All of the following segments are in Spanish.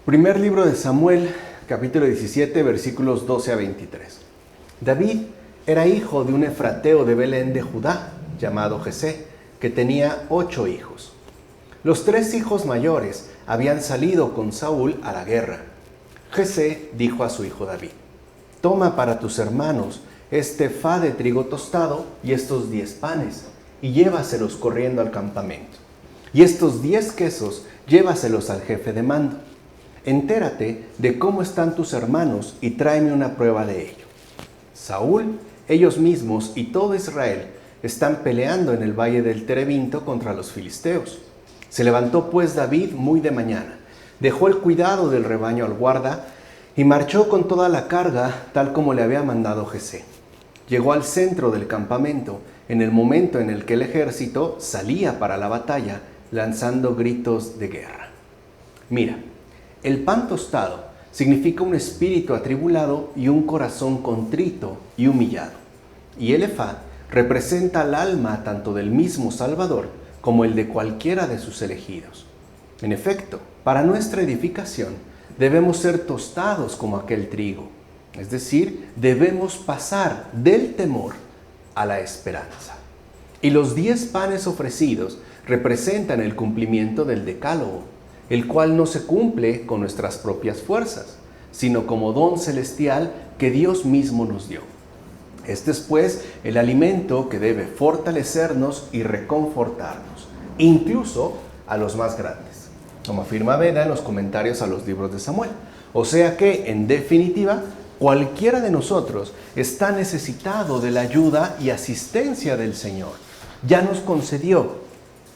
Primer libro de Samuel, capítulo 17, versículos 12 a 23. David era hijo de un efrateo de Belén de Judá, llamado Jesé, que tenía 8 hijos. Los 3 hijos mayores habían salido con Saúl a la guerra. Jesé dijo a su hijo David: «Toma para tus hermanos este efá de trigo tostado y estos 10 panes, y llévaselos corriendo al campamento. Y estos 10 quesos, llévaselos al jefe de mando. Entérate de cómo están tus hermanos y tráeme una prueba de ello». Saúl, ellos mismos y todo Israel están peleando en el valle del Terebinto contra los filisteos. Se levantó pues David muy de mañana, dejó el cuidado del rebaño al guarda y marchó con toda la carga tal como le había mandado Jesé. Llegó al centro del campamento en el momento en el que el ejército salía para la batalla, lanzando gritos de guerra. Mira, el pan tostado significa un espíritu atribulado y un corazón contrito y humillado. Y el efá representa el alma tanto del mismo Salvador como el de cualquiera de sus elegidos. En efecto, para nuestra edificación debemos ser tostados como aquel trigo, es decir, debemos pasar del temor a la esperanza. Y los 10 panes ofrecidos representan el cumplimiento del decálogo, el cual no se cumple con nuestras propias fuerzas, sino como don celestial que Dios mismo nos dio. Este es pues el alimento que debe fortalecernos y reconfortarnos, incluso a los más grandes, como afirma Beda en los comentarios a los libros de Samuel. O sea que, en definitiva, cualquiera de nosotros está necesitado de la ayuda y asistencia del Señor. Ya nos concedió,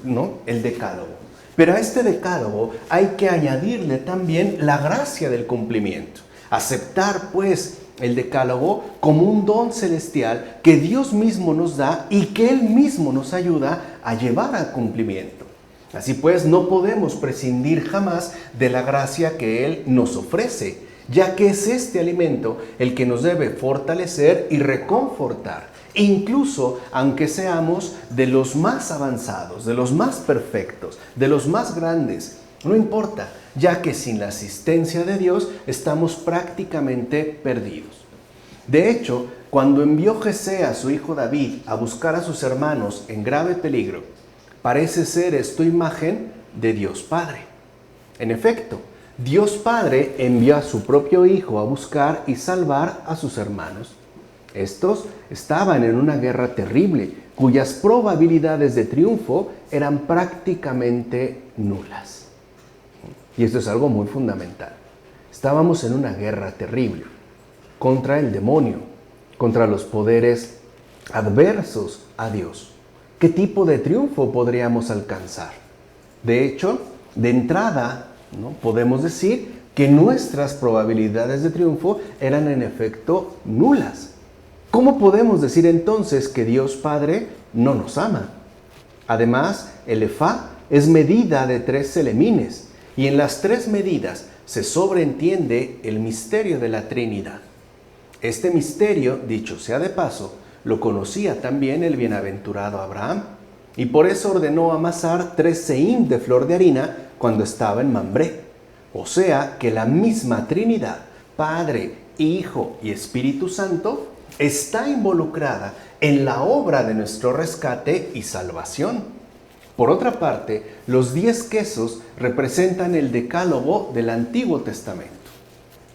¿no?, el decálogo. Pero a este decálogo hay que añadirle también la gracia del cumplimiento. Aceptar, pues, el decálogo como un don celestial que Dios mismo nos da y que Él mismo nos ayuda a llevar al cumplimiento. Así pues, no podemos prescindir jamás de la gracia que Él nos ofrece, ya que es este alimento el que nos debe fortalecer y reconfortar, incluso aunque seamos de los más avanzados, de los más perfectos, de los más grandes. No importa, ya que sin la asistencia de Dios estamos prácticamente perdidos. De hecho, cuando envió Jesé a su hijo David a buscar a sus hermanos en grave peligro, parece ser esto imagen de Dios Padre. En efecto, Dios Padre envió a su propio Hijo a buscar y salvar a sus hermanos. Estos estaban en una guerra terrible, cuyas probabilidades de triunfo eran prácticamente nulas. Y esto es algo muy fundamental. Estábamos en una guerra terrible contra el demonio, contra los poderes adversos a Dios. ¿Qué tipo de triunfo podríamos alcanzar? De hecho, de entrada, ¿no?, podemos decir que nuestras probabilidades de triunfo eran en efecto nulas. ¿Cómo podemos decir entonces que Dios Padre no nos ama? Además, el efá es medida de 3 selemines, y en las 3 medidas se sobreentiende el misterio de la Trinidad. Este misterio, dicho sea de paso, lo conocía también el bienaventurado Abraham, y por eso ordenó amasar 3 seim de flor de harina cuando estaba en Mambré. O sea que la misma Trinidad, Padre, Hijo y Espíritu Santo, está involucrada en la obra de nuestro rescate y salvación. Por otra parte, los 10 quesos representan el decálogo del Antiguo Testamento.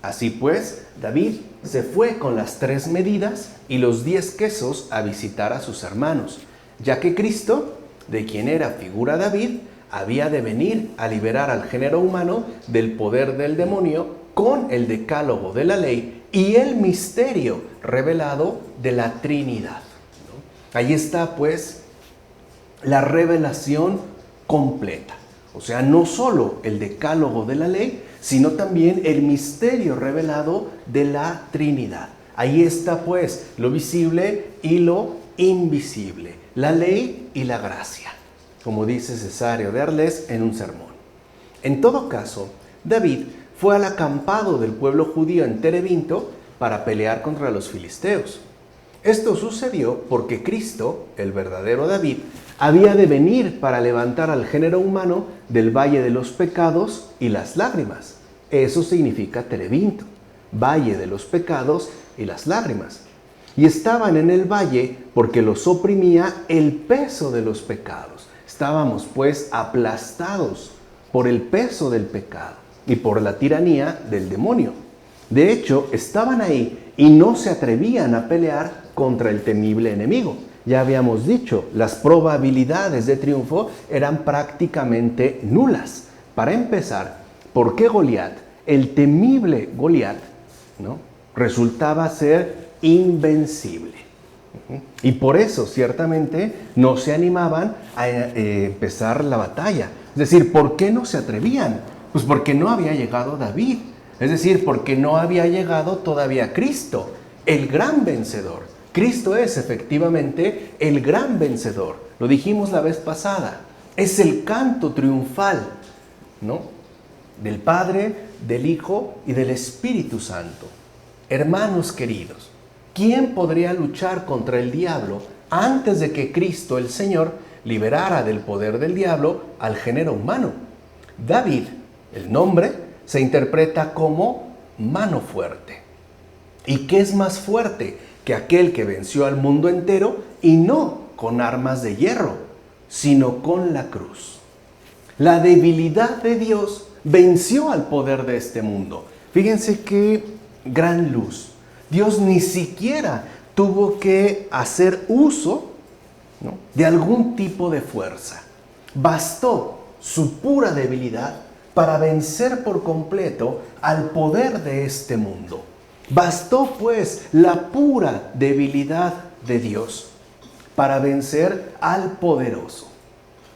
Así pues, David se fue con las 3 medidas y los 10 quesos a visitar a sus hermanos, ya que Cristo, de quien era figura David, había de venir a liberar al género humano del poder del demonio con el decálogo de la ley y el misterio revelado de la Trinidad, ¿no? Ahí está, pues, la revelación completa. O sea, no solo el decálogo de la ley, sino también el misterio revelado de la Trinidad. Ahí está, pues, lo visible y lo invisible, la ley y la gracia, como dice Cesario de Arles en un sermón. En todo caso, David fue al acampado del pueblo judío en Terebinto para pelear contra los filisteos. Esto sucedió porque Cristo, el verdadero David, había de venir para levantar al género humano del valle de los pecados y las lágrimas. Eso significa terebinto, valle de los pecados y las lágrimas. Y estaban en el valle porque los oprimía el peso de los pecados. Estábamos pues aplastados por el peso del pecado y por la tiranía del demonio. De hecho, estaban ahí y no se atrevían a pelear contra el temible enemigo. Ya habíamos dicho, las probabilidades de triunfo eran prácticamente nulas. Para empezar, ¿por qué Goliat, el temible Goliat, ¿no?, resultaba ser invencible? Y por eso, ciertamente, no se animaban a empezar la batalla. Es decir, ¿por qué no se atrevían? Pues porque no había llegado David. Es decir, porque no había llegado todavía Cristo, el gran vencedor. Cristo es efectivamente el gran vencedor. Lo dijimos la vez pasada. Es el canto triunfal, ¿no?, del Padre, del Hijo y del Espíritu Santo. Hermanos queridos, ¿quién podría luchar contra el diablo antes de que Cristo, el Señor, liberara del poder del diablo al género humano? David, el nombre, se interpreta como mano fuerte. ¿Y qué es más fuerte que aquel que venció al mundo entero y no con armas de hierro, sino con la cruz? La debilidad de Dios venció al poder de este mundo. Fíjense qué gran luz. Dios ni siquiera tuvo que hacer uso, ¿no?, de algún tipo de fuerza. Bastó su pura debilidad para vencer por completo al poder de este mundo. Bastó pues la pura debilidad de Dios para vencer al poderoso.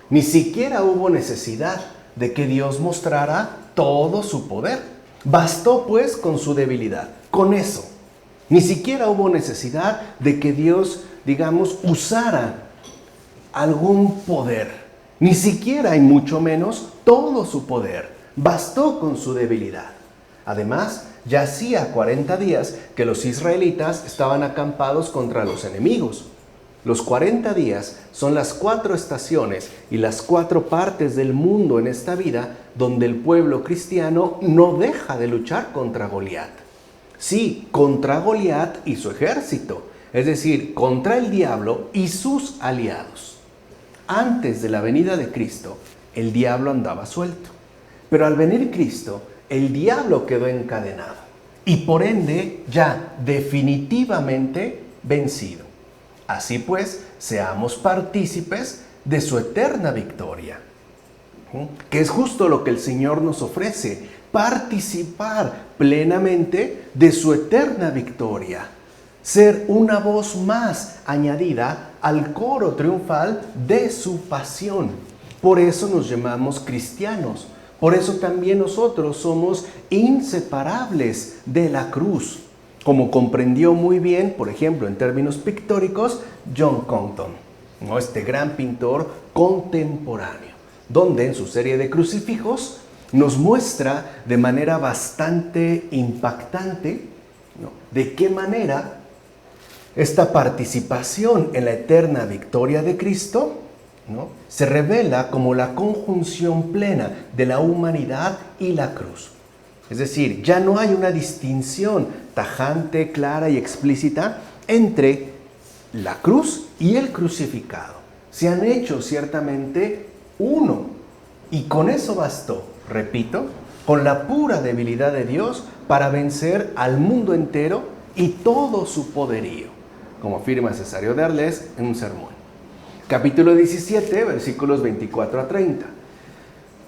Ni siquiera hubo necesidad de que Dios mostrara todo su poder. Bastó pues con su debilidad, con eso. Ni siquiera hubo necesidad de que Dios, digamos, usara algún poder. Ni siquiera y mucho menos todo su poder. Bastó con su debilidad. Además, ya hacía 40 días que los israelitas estaban acampados contra los enemigos. Los 40 días son las 4 estaciones y las 4 partes del mundo en esta vida donde el pueblo cristiano no deja de luchar contra Goliat. Sí, contra Goliat y su ejército, es decir, contra el diablo y sus aliados. Antes de la venida de Cristo, el diablo andaba suelto. Pero al venir Cristo, el diablo quedó encadenado y por ende ya definitivamente vencido. Así pues, seamos partícipes de su eterna victoria, que es justo lo que el Señor nos ofrece, participar plenamente de su eterna victoria, ser una voz más añadida al coro triunfal de su pasión. Por eso nos llamamos cristianos. Por eso también nosotros somos inseparables de la cruz, como comprendió muy bien, por ejemplo, en términos pictóricos, John Compton, ¿no?, este gran pintor contemporáneo, donde en su serie de crucifijos nos muestra de manera bastante impactante, ¿no?, de qué manera esta participación en la eterna victoria de Cristo, ¿no?, se revela como la conjunción plena de la humanidad y la cruz. Es decir, ya no hay una distinción tajante, clara y explícita entre la cruz y el crucificado. Se han hecho ciertamente uno. Y con eso bastó, repito, con la pura debilidad de Dios para vencer al mundo entero y todo su poderío, como afirma Cesario de Arles en un sermón. Capítulo 17, versículos 24 a 30.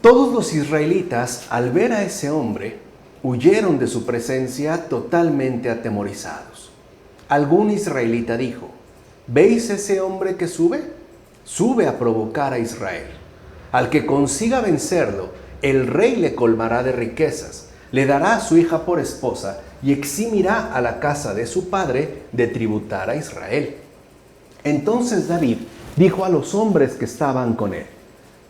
Todos los israelitas, al ver a ese hombre, huyeron de su presencia totalmente atemorizados. Algún israelita dijo: ¿veis ese hombre que sube? Sube a provocar a Israel. Al que consiga vencerlo, el rey le colmará de riquezas, le dará a su hija por esposa y eximirá a la casa de su padre de tributar a Israel. Entonces David dijo a los hombres que estaban con él: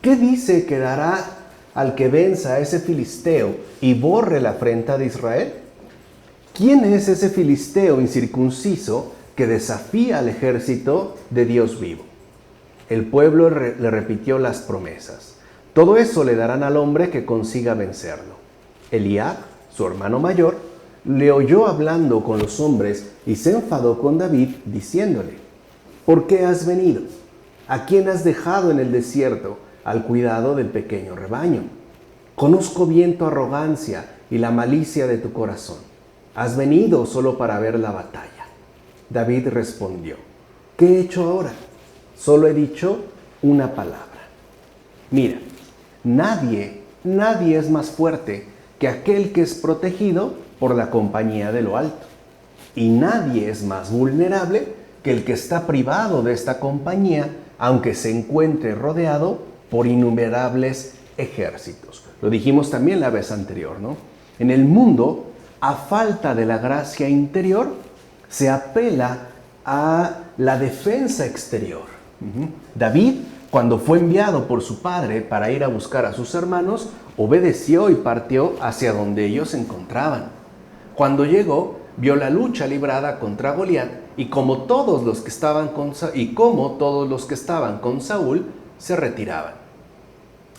¿qué dice que dará al que venza a ese filisteo y borre la afrenta de Israel? ¿Quién es ese filisteo incircunciso que desafía al ejército de Dios vivo? El pueblo le repitió las promesas. Todo eso le darán al hombre que consiga vencerlo. Eliab, su hermano mayor, le oyó hablando con los hombres y se enfadó con David, diciéndole: ¿por qué has venido? ¿A quién has dejado en el desierto al cuidado del pequeño rebaño? Conozco bien tu arrogancia y la malicia de tu corazón. ¿Has venido solo para ver la batalla? David respondió: ¿qué he hecho ahora? Solo he dicho una palabra. Mira, nadie es más fuerte que aquel que es protegido por la compañía de lo alto. Y nadie es más vulnerable que el que está privado de esta compañía, aunque se encuentre rodeado por innumerables ejércitos. Lo dijimos también la vez anterior, ¿no? En el mundo, a falta de la gracia interior, se apela a la defensa exterior. David, cuando fue enviado por su padre para ir a buscar a sus hermanos, obedeció y partió hacia donde ellos se encontraban. Cuando llegó, vio la lucha librada contra Goliat y como todos los que estaban con Saúl se retiraban.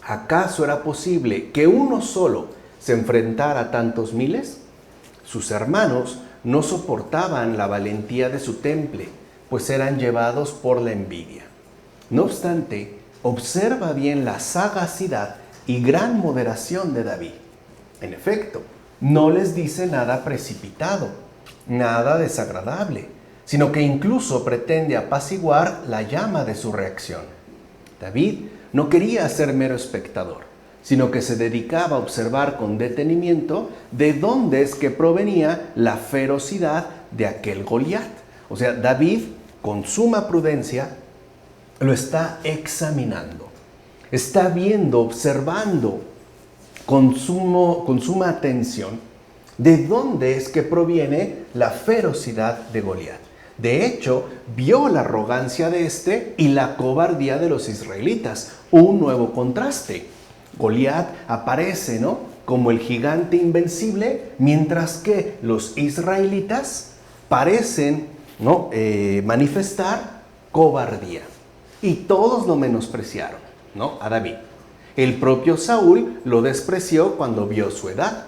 ¿Acaso era posible que uno solo se enfrentara a tantos miles? Sus hermanos no soportaban la valentía de su temple, pues eran llevados por la envidia. No obstante, observa bien la sagacidad y gran moderación de David. En efecto, no les dice nada precipitado, nada desagradable, sino que incluso pretende apaciguar la llama de su reacción. David no quería ser mero espectador, sino que se dedicaba a observar con detenimiento de dónde es que provenía la ferocidad de aquel Goliat. O sea, David, con suma prudencia, lo está examinando. Está viendo, observando con suma atención de dónde es que proviene la ferocidad de Goliat. De hecho, vio la arrogancia de este y la cobardía de los israelitas. Un nuevo contraste. Goliat aparece, ¿no?, como el gigante invencible, mientras que los israelitas parecen, ¿no?, manifestar cobardía. Y todos lo menospreciaron, ¿no?, a David. El propio Saúl lo despreció cuando vio su edad.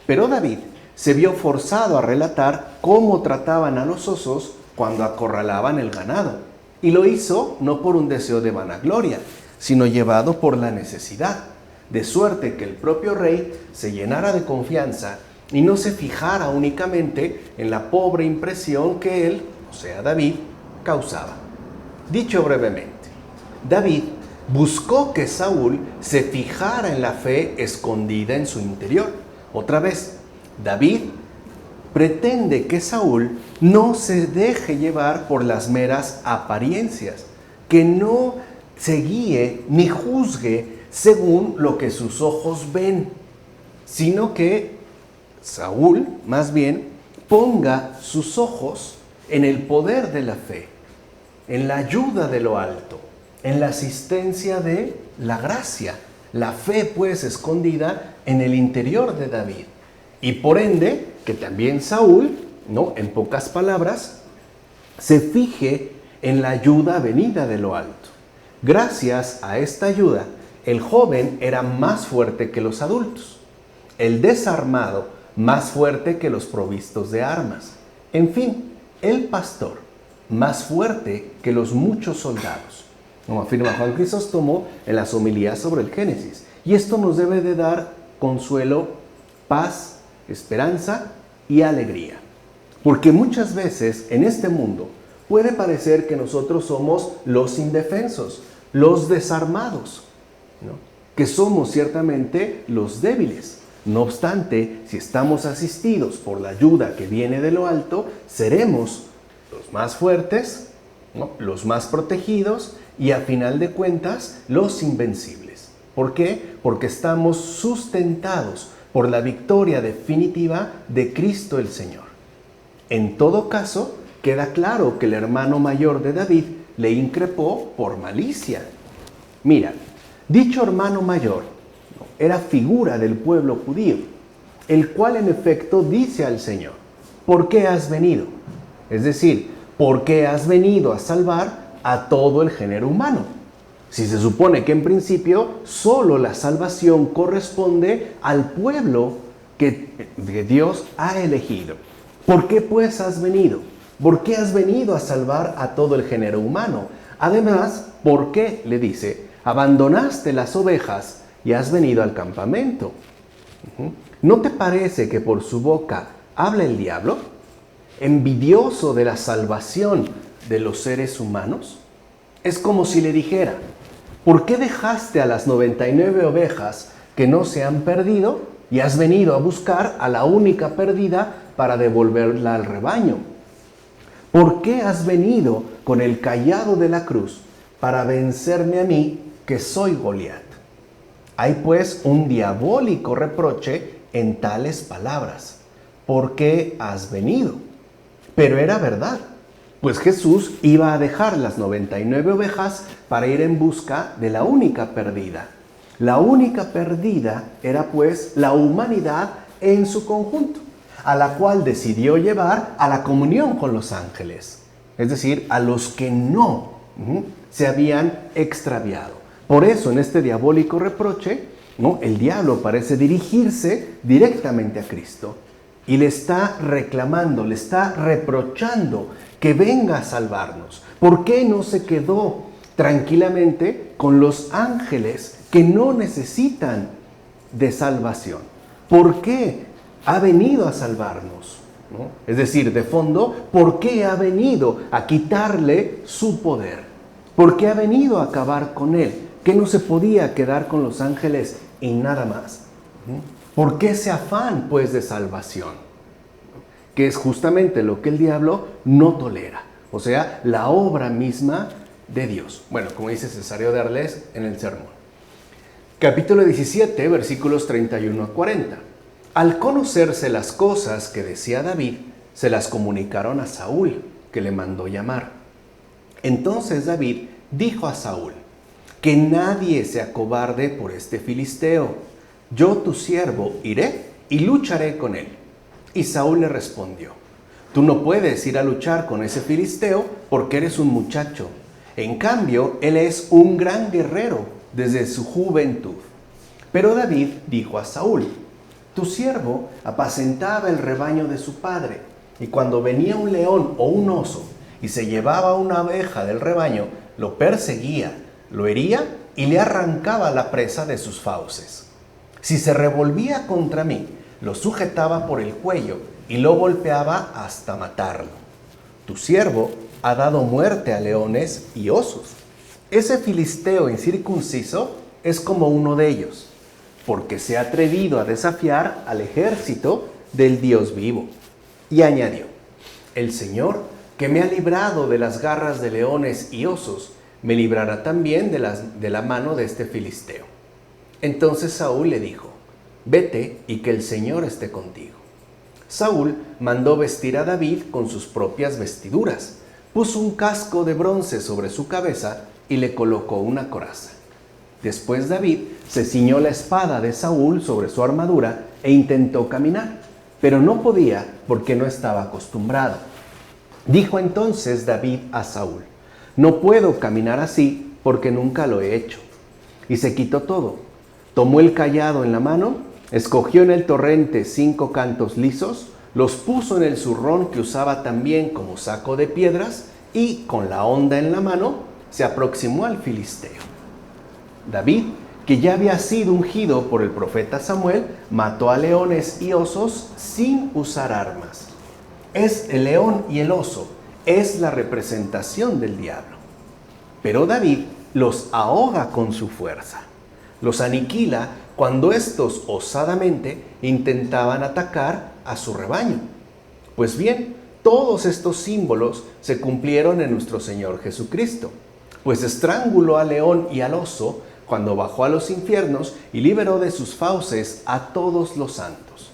Pero David se vio forzado a relatar cómo trataban a los osos cuando acorralaban el ganado. Y lo hizo no por un deseo de vanagloria, sino llevado por la necesidad. De suerte que el propio rey se llenara de confianza y no se fijara únicamente en la pobre impresión que él, o sea David, causaba. Dicho brevemente, David buscó que Saúl se fijara en la fe escondida en su interior. Otra vez, David pretende que Saúl no se deje llevar por las meras apariencias, que no se guíe ni juzgue según lo que sus ojos ven, sino que Saúl, más bien, ponga sus ojos en el poder de la fe, en la ayuda de lo alto, en la asistencia de la gracia. La fe, pues, escondida en el interior de David. Y por ende, que también Saúl, ¿no?, en pocas palabras, se fije en la ayuda venida de lo alto. Gracias a esta ayuda, el joven era más fuerte que los adultos, el desarmado más fuerte que los provistos de armas. En fin, el pastor más fuerte que los muchos soldados, como afirma Juan Crisóstomo en las homilías sobre el Génesis. Y esto nos debe de dar consuelo, paz, esperanza y alegría. Porque muchas veces en este mundo puede parecer que nosotros somos los indefensos, los desarmados, ¿no?, que somos ciertamente los débiles. No obstante, si estamos asistidos por la ayuda que viene de lo alto, seremos los más fuertes, ¿no?, los más protegidos y a final de cuentas los invencibles. ¿Por qué? Porque estamos sustentados por la victoria definitiva de Cristo el Señor. En todo caso, queda claro que el hermano mayor de David le increpó por malicia. Mira, dicho hermano mayor era figura del pueblo judío, el cual en efecto dice al Señor: ¿por qué has venido? Es decir, ¿por qué has venido a salvar a todo el género humano? Si se supone que en principio solo la salvación corresponde al pueblo que Dios ha elegido. ¿Por qué pues has venido? ¿Por qué has venido a salvar a todo el género humano? Además, ¿por qué, le dice, abandonaste las ovejas y has venido al campamento? ¿No te parece que por su boca habla el diablo? Envidioso de la salvación de los seres humanos. Es como si le dijera, ¿por qué dejaste a las 99 ovejas que no se han perdido y has venido a buscar a la única perdida para devolverla al rebaño? ¿Por qué has venido con el cayado de la cruz para vencerme a mí, que soy Goliat? Hay pues un diabólico reproche en tales palabras. ¿Por qué has venido? Pero era verdad, pues Jesús iba a dejar las 99 ovejas para ir en busca de la única perdida. La única perdida era pues la humanidad en su conjunto, a la cual decidió llevar a la comunión con los ángeles, es decir, a los que no se habían extraviado. Por eso en este diabólico reproche, el diablo parece dirigirse directamente a Cristo y le está reclamando, le está reprochando que venga a salvarnos. ¿Por qué no se quedó tranquilamente con los ángeles que no necesitan de salvación? ¿Por qué ha venido a salvarnos? Es decir, de fondo, ¿por qué ha venido a quitarle su poder? ¿Por qué ha venido a acabar con él? ¿Que no se podía quedar con los ángeles y nada más? ¿Por qué ese afán, pues, de salvación? Que es justamente lo que el diablo no tolera. O sea, la obra misma de Dios. Bueno, como dice Cesáreo de Arles en el sermón. Capítulo 17, versículos 31 a 40. Al conocerse las cosas que decía David, se las comunicaron a Saúl, que le mandó llamar. Entonces David dijo a Saúl, que nadie se acobarde por este filisteo. Yo, tu siervo, iré y lucharé con él. Y Saúl le respondió, tú no puedes ir a luchar con ese filisteo porque eres un muchacho. En cambio, él es un gran guerrero desde su juventud. Pero David dijo a Saúl, tu siervo apacentaba el rebaño de su padre, y cuando venía un león o un oso y se llevaba una oveja del rebaño, lo perseguía, lo hería y le arrancaba la presa de sus fauces. Si se revolvía contra mí, lo sujetaba por el cuello y lo golpeaba hasta matarlo. Tu siervo ha dado muerte a leones y osos. Ese filisteo incircunciso es como uno de ellos, porque se ha atrevido a desafiar al ejército del Dios vivo. Y añadió, el Señor, que me ha librado de las garras de leones y osos, me librará también de la mano de este filisteo. Entonces Saúl le dijo, vete y que el Señor esté contigo. Saúl mandó vestir a David con sus propias vestiduras, puso un casco de bronce sobre su cabeza y le colocó una coraza. Después David se ciñó la espada de Saúl sobre su armadura e intentó caminar, pero no podía porque no estaba acostumbrado. Dijo entonces David a Saúl, no puedo caminar así porque nunca lo he hecho. Y se quitó todo. Tomó el cayado en la mano, escogió en el torrente 5 cantos lisos, los puso en el zurrón que usaba también como saco de piedras y, con la honda en la mano, se aproximó al filisteo. David, que ya había sido ungido por el profeta Samuel, mató a leones y osos sin usar armas. Es el león y el oso, es la representación del diablo. Pero David los ahoga con su fuerza. Los aniquila cuando estos osadamente intentaban atacar a su rebaño. Pues bien, todos estos símbolos se cumplieron en nuestro Señor Jesucristo, pues estranguló al león y al oso cuando bajó a los infiernos y liberó de sus fauces a todos los santos.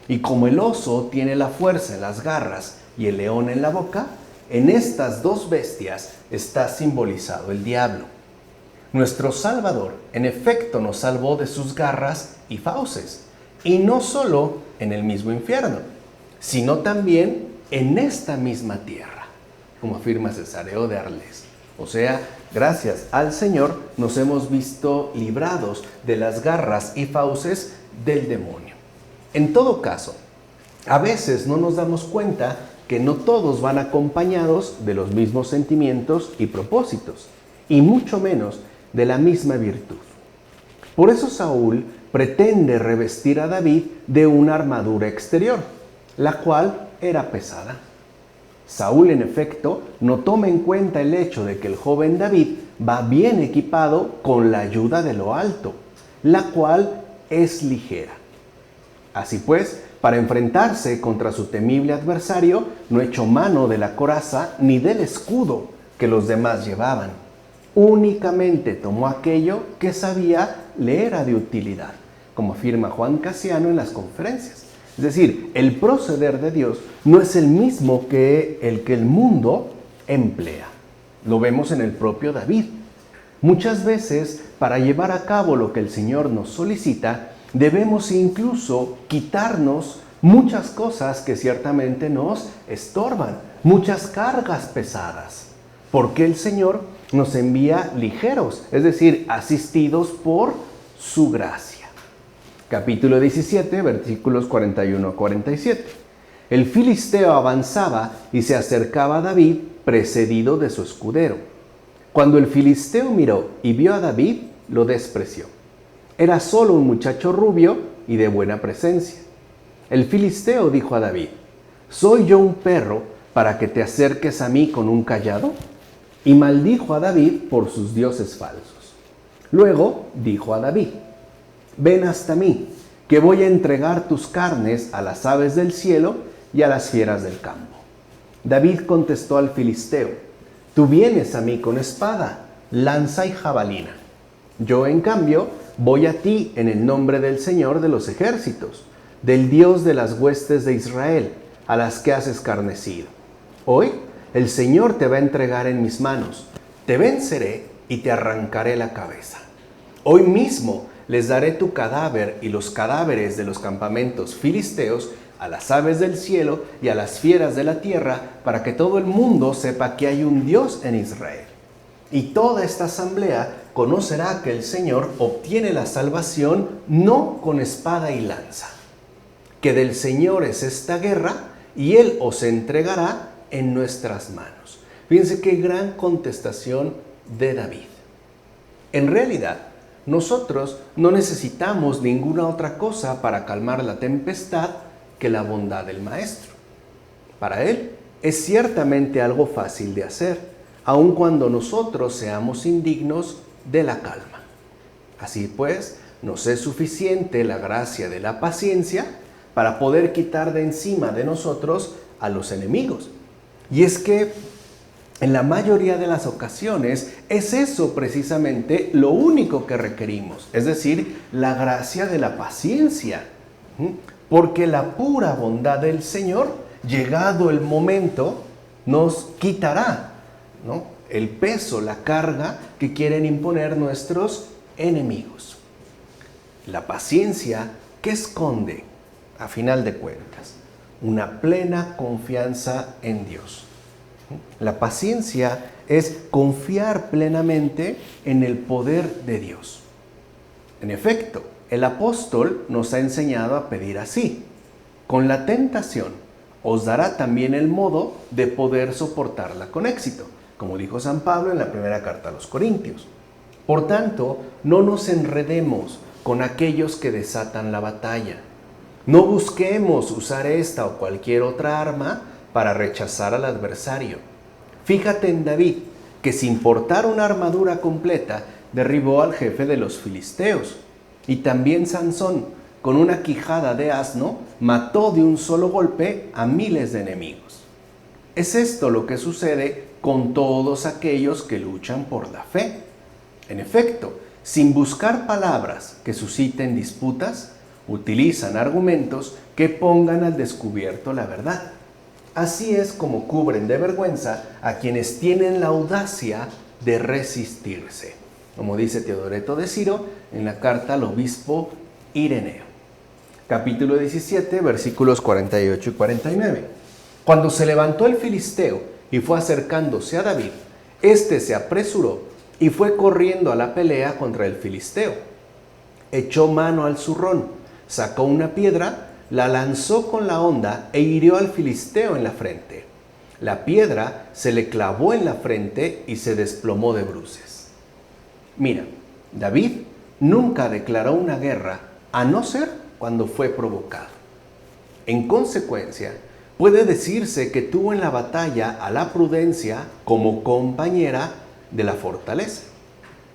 Y como el oso tiene la fuerza en las garras y el león en la boca, en estas dos bestias está simbolizado el diablo. Nuestro Salvador, en efecto, nos salvó de sus garras y fauces, y no solo en el mismo infierno, sino también en esta misma tierra, como afirma Cesáreo de Arles. O sea, gracias al Señor nos hemos visto librados de las garras y fauces del demonio. En todo caso, a veces no nos damos cuenta que no todos van acompañados de los mismos sentimientos y propósitos, y mucho menos de la misma virtud. Por eso Saúl pretende revestir a David de una armadura exterior, la cual era pesada. Saúl, en efecto, no toma en cuenta el hecho de que el joven David va bien equipado con la ayuda de lo alto, la cual es ligera. Así pues, para enfrentarse contra su temible adversario, no echó mano de la coraza ni del escudo que los demás llevaban. Únicamente tomó aquello que sabía le era de utilidad, como afirma Juan Casiano en las conferencias. Es decir, el proceder de Dios no es el mismo que el mundo emplea. Lo vemos en el propio David. Muchas veces, para llevar a cabo lo que el Señor nos solicita, debemos incluso quitarnos muchas cosas que ciertamente nos estorban, muchas cargas pesadas, porque el Señor nos envía ligeros, es decir, asistidos por su gracia. Capítulo 17, versículos 41 a 47. El filisteo avanzaba y se acercaba a David, precedido de su escudero. Cuando el filisteo miró y vio a David, lo despreció. Era solo un muchacho rubio y de buena presencia. El filisteo dijo a David: ¿soy yo un perro para que te acerques a mí con un cayado? Y maldijo a David por sus dioses falsos. Luego dijo a David: ven hasta mí, que voy a entregar tus carnes a las aves del cielo y a las fieras del campo. David contestó al filisteo: tú vienes a mí con espada, lanza y jabalina. Yo, en cambio, voy a ti en el nombre del Señor de los ejércitos, del Dios de las huestes de Israel, a las que has escarnecido. Hoy el Señor te va a entregar en mis manos, te venceré y te arrancaré la cabeza. Hoy mismo les daré tu cadáver y los cadáveres de los campamentos filisteos a las aves del cielo y a las fieras de la tierra, para que todo el mundo sepa que hay un Dios en Israel. Y toda esta asamblea conocerá que el Señor obtiene la salvación no con espada y lanza, que del Señor es esta guerra y Él os entregará en nuestras manos. Fíjense qué gran contestación de David. En realidad, nosotros no necesitamos ninguna otra cosa para calmar la tempestad que la bondad del Maestro. Para Él es ciertamente algo fácil de hacer, aun cuando nosotros seamos indignos de la calma. Así pues, nos es suficiente la gracia de la paciencia para poder quitar de encima de nosotros a los enemigos. Y es que en la mayoría de las ocasiones es eso precisamente lo único que requerimos, es decir, la gracia de la paciencia. Porque la pura bondad del Señor, llegado el momento, nos quitará, ¿no?, el peso, la carga que quieren imponer nuestros enemigos. La paciencia, ¿qué esconde? A final de cuentas, una plena confianza en Dios. La paciencia es confiar plenamente en el poder de Dios. En efecto, el apóstol nos ha enseñado a pedir así: con la tentación os dará también el modo de poder soportarla con éxito, como dijo San Pablo en la primera carta a los Corintios. Por tanto, no nos enredemos con aquellos que desatan la batalla. No busquemos usar esta o cualquier otra arma para rechazar al adversario. Fíjate en David, que sin portar una armadura completa, derribó al jefe de los filisteos. Y también Sansón, con una quijada de asno, mató de un solo golpe a miles de enemigos. Es esto lo que sucede con todos aquellos que luchan por la fe. En efecto, sin buscar palabras que susciten disputas, utilizan argumentos que pongan al descubierto la verdad. Así es como cubren de vergüenza a quienes tienen la audacia de resistirse, como dice Teodoreto de Ciro en la carta al obispo Ireneo. Capítulo 17, versículos 48 y 49. Cuando se levantó el filisteo y fue acercándose a David, éste se apresuró y fue corriendo a la pelea contra el filisteo. Echó mano al zurrón, sacó una piedra, la lanzó con la honda e hirió al filisteo en la frente. La piedra se le clavó en la frente y se desplomó de bruces. Mira, David nunca declaró una guerra a no ser cuando fue provocado. En consecuencia, puede decirse que tuvo en la batalla a la prudencia como compañera de la fortaleza.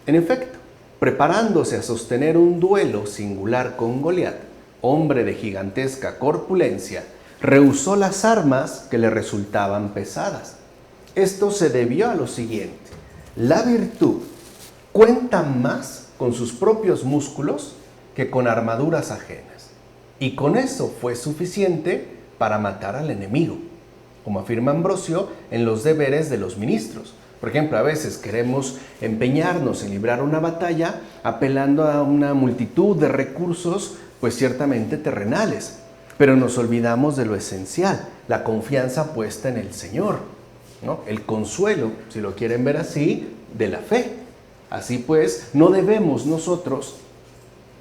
En efecto, preparándose a sostener un duelo singular con Goliat, hombre de gigantesca corpulencia, rehusó las armas que le resultaban pesadas. Esto se debió a lo siguiente: la virtud cuenta más con sus propios músculos que con armaduras ajenas, y con eso fue suficiente para matar al enemigo, como afirma Ambrosio en los deberes de los ministros. Por ejemplo, a veces queremos empeñarnos en librar una batalla apelando a una multitud de recursos, pues ciertamente terrenales, pero nos olvidamos de lo esencial, la confianza puesta en el Señor, ¿no? El consuelo, si lo quieren ver así, de la fe. Así pues, no debemos nosotros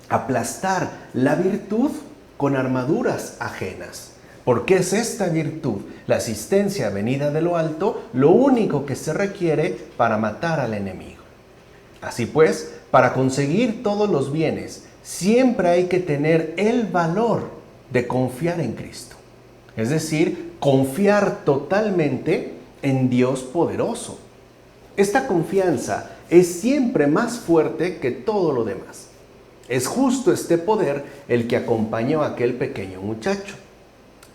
aplastar la virtud con armaduras ajenas. Porque es esta virtud, la asistencia venida de lo alto, lo único que se requiere para matar al enemigo. Así pues, para conseguir todos los bienes, siempre hay que tener el valor de confiar en Cristo. Es decir, confiar totalmente en Dios poderoso. Esta confianza es siempre más fuerte que todo lo demás. Es justo este poder el que acompañó a aquel pequeño muchacho.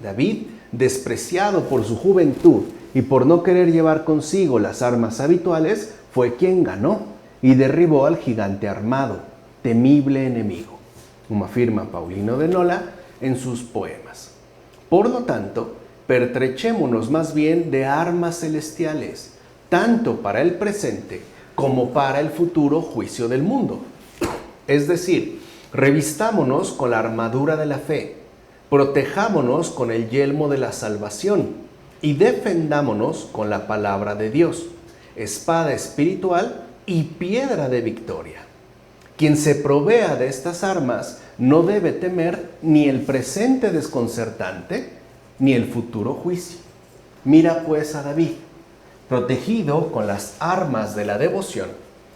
David, despreciado por su juventud y por no querer llevar consigo las armas habituales, fue quien ganó y derribó al gigante armado, temible enemigo, como afirma Paulino de Nola en sus poemas. Por lo tanto, pertrechémonos más bien de armas celestiales, tanto para el presente como para el futuro juicio del mundo. Es decir, revistámonos con la armadura de la fe, protejámonos con el yelmo de la salvación y defendámonos con la palabra de Dios, espada espiritual y piedra de victoria. Quien se provea de estas armas no debe temer ni el presente desconcertante ni el futuro juicio. Mira pues a David, protegido con las armas de la devoción,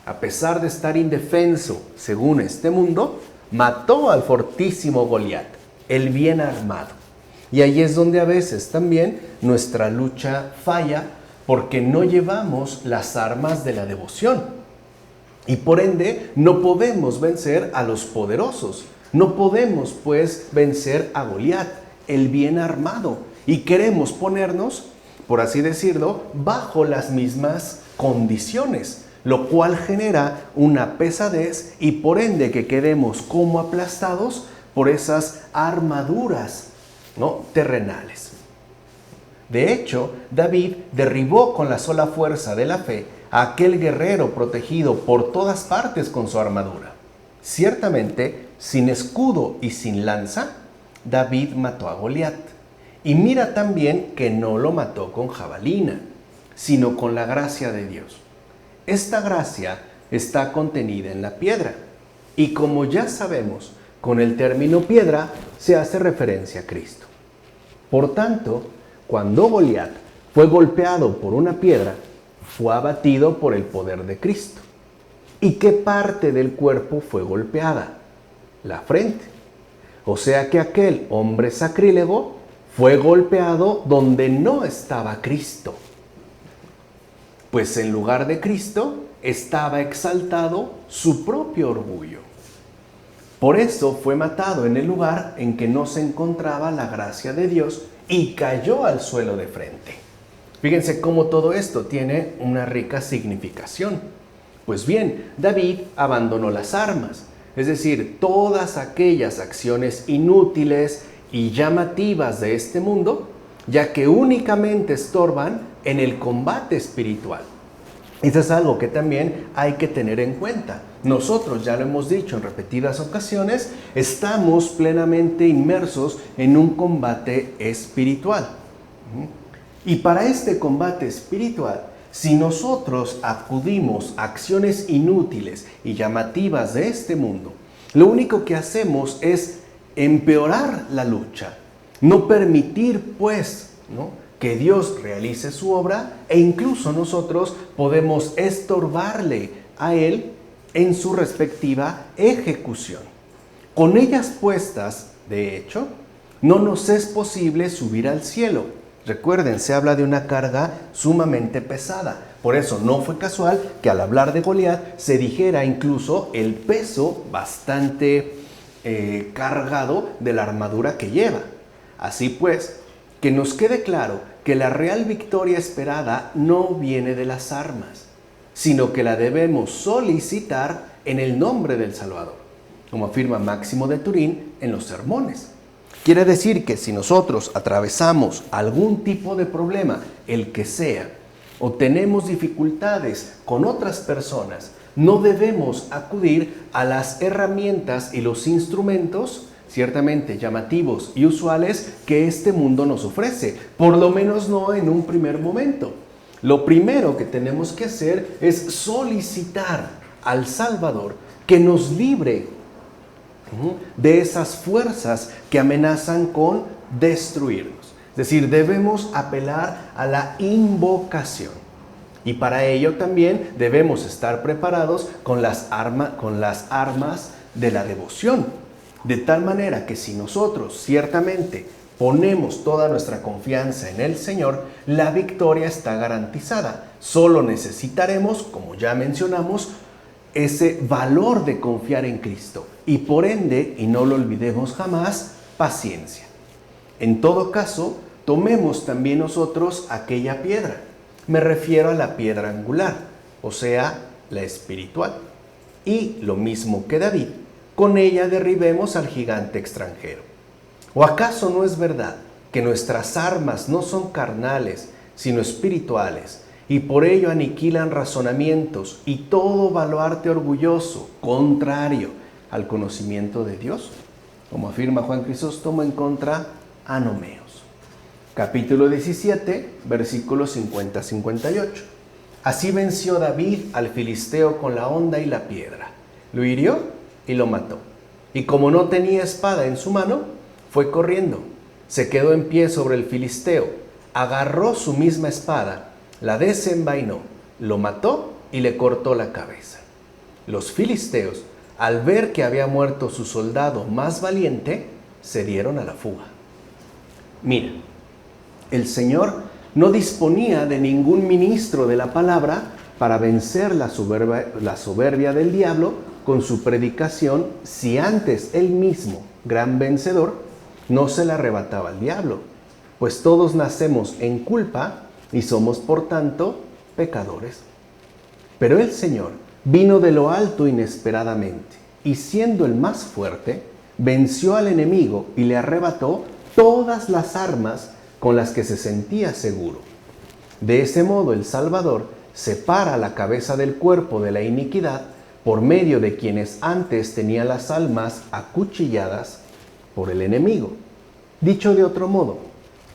a pesar de estar indefenso según este mundo, mató al fortísimo Goliat, el bien armado. Y ahí es donde a veces también nuestra lucha falla, porque no llevamos las armas de la devoción. Y por ende no podemos vencer a los poderosos. No podemos pues vencer a Goliat, el bien armado. Y queremos ponernos, por así decirlo, bajo las mismas condiciones, lo cual genera una pesadez y por ende que quedemos como aplastados por esas armaduras, ¿no?, terrenales. De hecho, David derribó con la sola fuerza de la fe a aquel guerrero protegido por todas partes con su armadura. Ciertamente, sin escudo y sin lanza, David mató a Goliat. Y mira también que no lo mató con jabalina, sino con la gracia de Dios. Esta gracia está contenida en la piedra. Y como ya sabemos, con el término piedra se hace referencia a Cristo. Por tanto, cuando Goliat fue golpeado por una piedra, fue abatido por el poder de Cristo. ¿Y qué parte del cuerpo fue golpeada? La frente. O sea que aquel hombre sacrílego fue golpeado donde no estaba Cristo. Pues en lugar de Cristo estaba exaltado su propio orgullo. Por eso fue matado en el lugar en que no se encontraba la gracia de Dios y cayó al suelo de frente. Fíjense cómo todo esto tiene una rica significación. Pues bien, David abandonó las armas, es decir, todas aquellas acciones inútiles y llamativas de este mundo, ya que únicamente estorban en el combate espiritual. Eso es algo que también hay que tener en cuenta. Nosotros, ya lo hemos dicho en repetidas ocasiones, estamos plenamente inmersos en un combate espiritual. Y para este combate espiritual, si nosotros acudimos a acciones inútiles y llamativas de este mundo, lo único que hacemos es empeorar la lucha, no permitir pues, que Dios realice su obra, e incluso nosotros podemos estorbarle a Él en su respectiva ejecución. Con ellas puestas, de hecho, no nos es posible subir al cielo. Recuerden, se habla de una carga sumamente pesada. Por eso no fue casual que al hablar de Goliat se dijera incluso el peso bastante cargado de la armadura que lleva. Así pues, que nos quede claro que la real victoria esperada no viene de las armas, sino que la debemos solicitar en el nombre del Salvador, como afirma Máximo de Turín en los sermones. Quiere decir que si nosotros atravesamos algún tipo de problema, el que sea, o tenemos dificultades con otras personas, no debemos acudir a las herramientas y los instrumentos ciertamente llamativos y usuales que este mundo nos ofrece, por lo menos no en un primer momento. Lo primero que tenemos que hacer es solicitar al Salvador que nos libre de esas fuerzas que amenazan con destruirnos. Es decir, debemos apelar a la invocación. Y para ello también debemos estar preparados con las armas de la devoción. De tal manera que si nosotros ciertamente ponemos toda nuestra confianza en el Señor, la victoria está garantizada. Solo necesitaremos, como ya mencionamos, ese valor de confiar en Cristo. Y por ende, y no lo olvidemos jamás, paciencia. En todo caso, tomemos también nosotros aquella piedra. Me refiero a la piedra angular, o sea, la espiritual. Y lo mismo que David, con ella derribemos al gigante extranjero. ¿O acaso no es verdad que nuestras armas no son carnales, sino espirituales, y por ello aniquilan razonamientos y todo baluarte orgulloso, contrario al conocimiento de Dios? Como afirma Juan Crisóstomo en contra a Nomeos. Capítulo 17, versículos 50-58. Así venció David al filisteo con la honda y la piedra. Lo hirió y lo mató. Y como no tenía espada en su mano, fue corriendo. Se quedó en pie sobre el filisteo, agarró su misma espada, la desenvainó, lo mató y le cortó la cabeza. Los filisteos, al ver que había muerto su soldado más valiente, se dieron a la fuga. Mira, el Señor no disponía de ningún ministro de la palabra para vencer la soberbia del diablo con su predicación, si antes él mismo, gran vencedor, no se le arrebataba al diablo, pues todos nacemos en culpa y somos por tanto pecadores. Pero el Señor vino de lo alto inesperadamente y siendo el más fuerte, venció al enemigo y le arrebató todas las armas con las que se sentía seguro. De ese modo el Salvador separa la cabeza del cuerpo de la iniquidad por medio de quienes antes tenían las almas acuchilladas por el enemigo. Dicho de otro modo,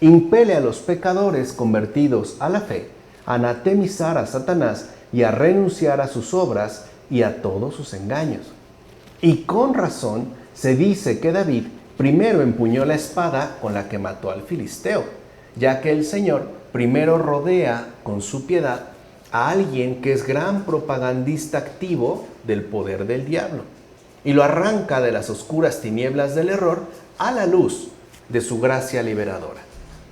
impele a los pecadores convertidos a la fe a anatemizar a Satanás y a renunciar a sus obras y a todos sus engaños. Y con razón se dice que David primero empuñó la espada con la que mató al filisteo, ya que el Señor primero rodea con su piedad a alguien que es gran propagandista activo del poder del diablo y lo arranca de las oscuras tinieblas del error a la luz de su gracia liberadora.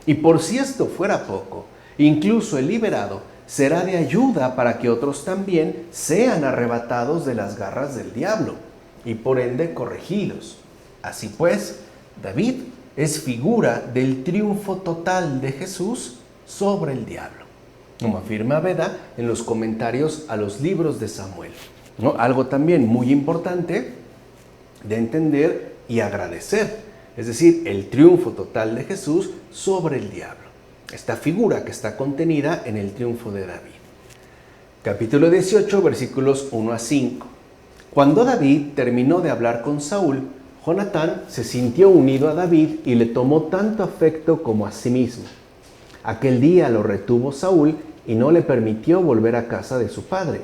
Y por si esto fuera poco, incluso el liberado será de ayuda para que otros también sean arrebatados de las garras del diablo y por ende corregidos. Así pues, David es figura del triunfo total de Jesús sobre el diablo, como afirma Beda en los comentarios a los libros de Samuel. Algo también muy importante de entender y agradecer, es decir, el triunfo total de Jesús sobre el diablo. Esta figura que está contenida en el triunfo de David. Capítulo 18, versículos 1-5. Cuando David terminó de hablar con Saúl, Jonatán se sintió unido a David y le tomó tanto afecto como a sí mismo. Aquel día lo retuvo Saúl y no le permitió volver a casa de su padre.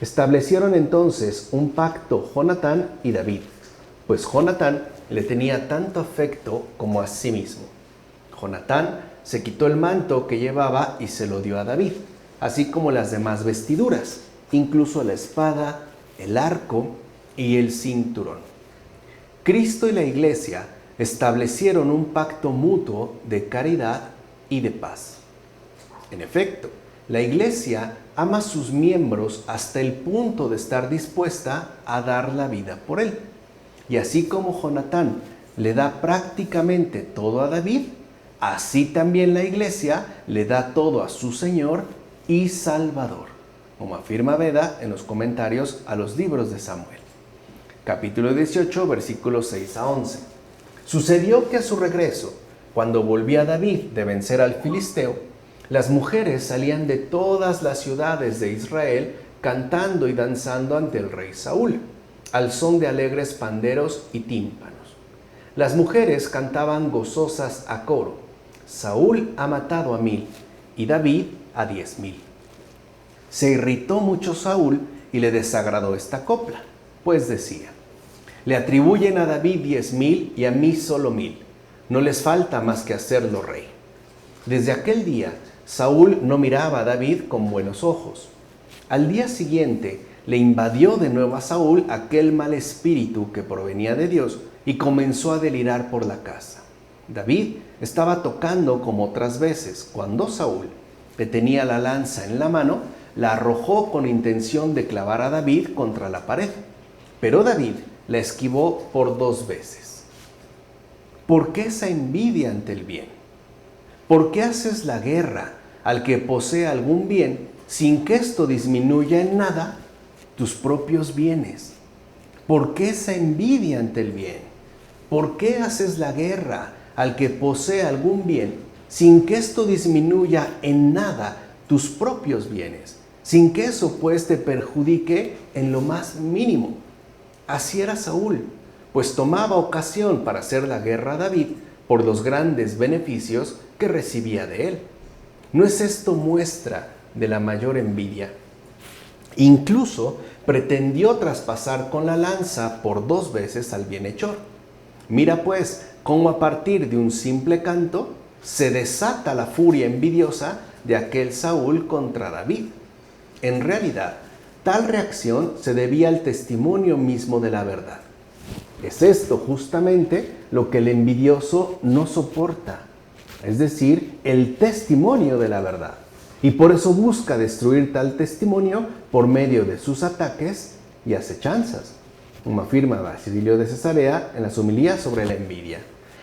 Establecieron entonces un pacto Jonatán y David, pues Jonatán le tenía tanto afecto como a sí mismo. Jonatán se quitó el manto que llevaba y se lo dio a David, así como las demás vestiduras, incluso la espada, el arco y el cinturón. Cristo y la Iglesia establecieron un pacto mutuo de caridad y de paz. En efecto, la Iglesia ama a sus miembros hasta el punto de estar dispuesta a dar la vida por él. Y así como Jonatán le da prácticamente todo a David, así también la Iglesia le da todo a su Señor y Salvador, como afirma Beda en los comentarios a los libros de Samuel. Capítulo 18, versículos 6 a 11. Sucedió que a su regreso, cuando volvía David de vencer al filisteo, las mujeres salían de todas las ciudades de Israel cantando y danzando ante el rey Saúl, al son de alegres panderos y tímpanos. Las mujeres cantaban gozosas a coro: Saúl ha matado a 1000 y David a 10,000. Se irritó mucho Saúl y le desagradó esta copla, pues decía: le atribuyen a David 10,000 y a mí solo 1000. No les falta más que hacerlo rey. Desde aquel día, Saúl no miraba a David con buenos ojos. Al día siguiente, le invadió de nuevo a Saúl aquel mal espíritu que provenía de Dios y comenzó a delirar por la casa. David estaba tocando como otras veces, cuando Saúl, que tenía la lanza en la mano, la arrojó con intención de clavar a David contra la pared. Pero David la esquivó por 2 veces. ¿Por qué esa envidia ante el bien? ¿Por qué haces la guerra al que posee algún bien sin que esto disminuya en nada tus propios bienes? ¿Por qué esa envidia ante el bien? ¿Por qué haces la guerra al que posee algún bien sin que esto disminuya en nada tus propios bienes? Sin que eso pues te perjudique en lo más mínimo. Así era Saúl, pues tomaba ocasión para hacer la guerra a David por los grandes beneficios que recibía de él. ¿No es esto muestra de la mayor envidia? Incluso pretendió traspasar con la lanza por 2 veces al bienhechor. Mira pues cómo a partir de un simple canto se desata la furia envidiosa de aquel Saúl contra David. En realidad, tal reacción se debía al testimonio mismo de la verdad. Es esto justamente lo que el envidioso no soporta, es decir, el testimonio de la verdad. Y por eso busca destruir tal testimonio por medio de sus ataques y acechanzas, como afirma Basilio de Cesarea en las homilías sobre la envidia.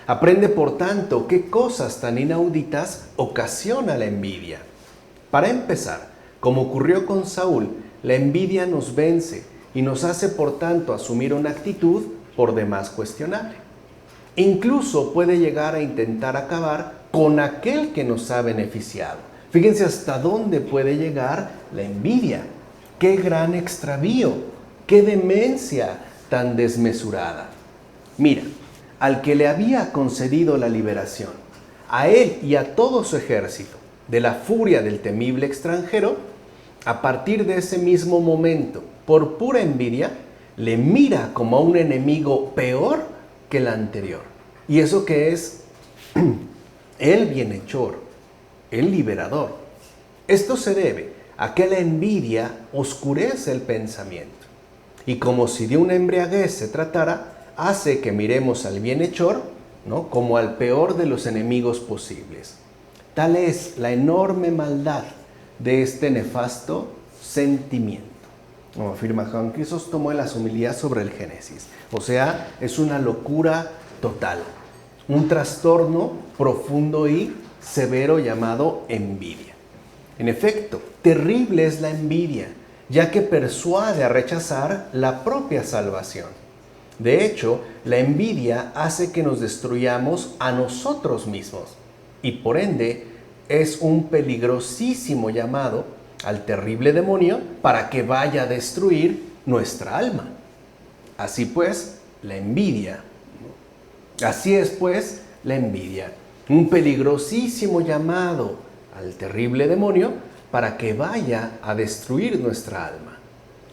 Aprende, por tanto, qué cosas tan inauditas ocasiona la envidia. Para empezar, como ocurrió con Saúl, la envidia nos vence y nos hace, por tanto, asumir una actitud por demás cuestionable. Incluso puede llegar a intentar acabar con aquel que nos ha beneficiado. Fíjense hasta dónde puede llegar la envidia. ¡Qué gran extravío! ¡Qué demencia tan desmesurada! Mira, al que le había concedido la liberación, a él y a todo su ejército, de la furia del temible extranjero, a partir de ese mismo momento, por pura envidia, le mira como a un enemigo peor que el anterior. Y eso que es el bienhechor, el liberador. Esto se debe a que la envidia oscurece el pensamiento. Y como si de una embriaguez se tratara, hace que miremos al bienhechor, ¿no?, como al peor de los enemigos posibles. Tal es la enorme maldad de este nefasto sentimiento, como afirma Juan Crisóstomo en las homilías sobre el Génesis. O sea, es una locura total, un trastorno profundo y severo llamado envidia. En efecto, terrible es la envidia, ya que persuade a rechazar la propia salvación. De hecho, la envidia hace que nos destruyamos a nosotros mismos y por ende es un peligrosísimo llamado al terrible demonio para que vaya a destruir nuestra alma. Así pues, la envidia. Así es pues la envidia, un peligrosísimo llamado al terrible demonio para que vaya a destruir nuestra alma.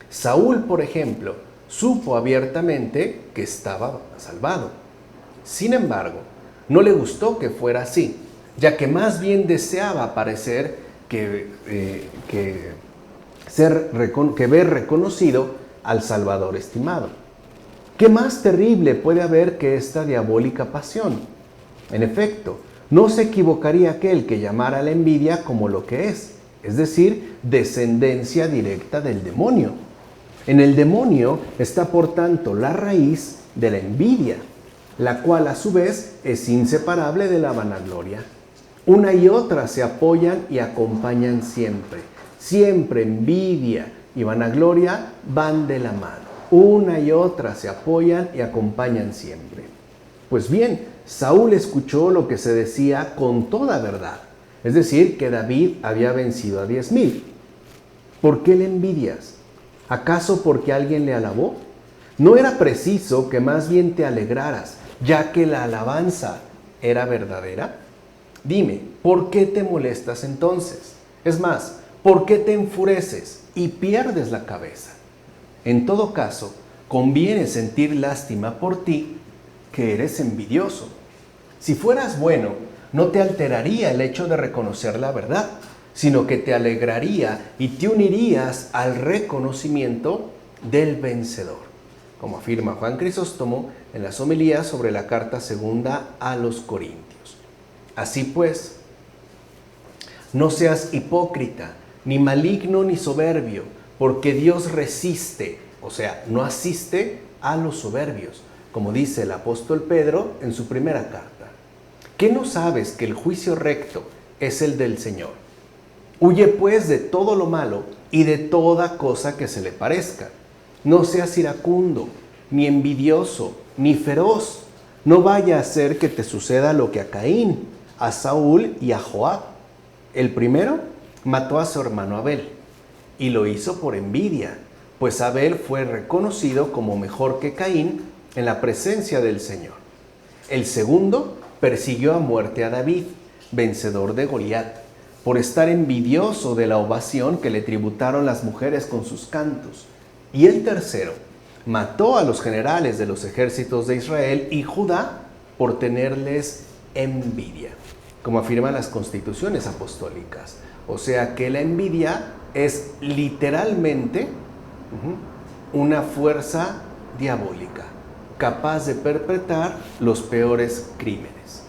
Saúl, por ejemplo, supo abiertamente que estaba salvado. Sin embargo, no le gustó que fuera así, ya que más bien deseaba parecer que ver reconocido al Salvador estimado. ¿Qué más terrible puede haber que esta diabólica pasión? En efecto, no se equivocaría aquel que llamara a la envidia como lo que es decir, descendencia directa del demonio. En el demonio está por tanto la raíz de la envidia, la cual a su vez es inseparable de la vanagloria. Una y otra se apoyan y acompañan siempre. Siempre envidia y vanagloria van de la mano. Una y otra se apoyan y acompañan siempre. Pues bien, Saúl escuchó lo que se decía con toda verdad, es decir, que David había vencido a 10,000. ¿Por qué le envidias? ¿Acaso porque alguien le alabó? ¿No era preciso que más bien te alegraras, ya que la alabanza era verdadera? Dime, ¿por qué te molestas entonces? Es más, ¿por qué te enfureces y pierdes la cabeza? En todo caso, conviene sentir lástima por ti, que eres envidioso. Si fueras bueno, no te alteraría el hecho de reconocer la verdad, sino que te alegraría y te unirías al reconocimiento del vencedor, como afirma Juan Crisóstomo en las homilías sobre la carta segunda a los Corintios. Así pues, no seas hipócrita, ni maligno ni soberbio, porque Dios resiste, o sea, no asiste a los soberbios, como dice el apóstol Pedro en su primera carta. ¿Qué no sabes que el juicio recto es el del Señor? Huye pues de todo lo malo y de toda cosa que se le parezca. No seas iracundo, ni envidioso, ni feroz. No vaya a ser que te suceda lo que a Caín, a Saúl y a Joab. El primero mató a su hermano Abel, y lo hizo por envidia, pues Abel fue reconocido como mejor que Caín en la presencia del Señor. El segundo persiguió a muerte a David, vencedor de Goliat, por estar envidioso de la ovación que le tributaron las mujeres con sus cantos. Y el tercero mató a los generales de los ejércitos de Israel y Judá por tenerles envidia, como afirman las constituciones apostólicas. O sea que la envidia es literalmente una fuerza diabólica, capaz de perpetrar los peores crímenes.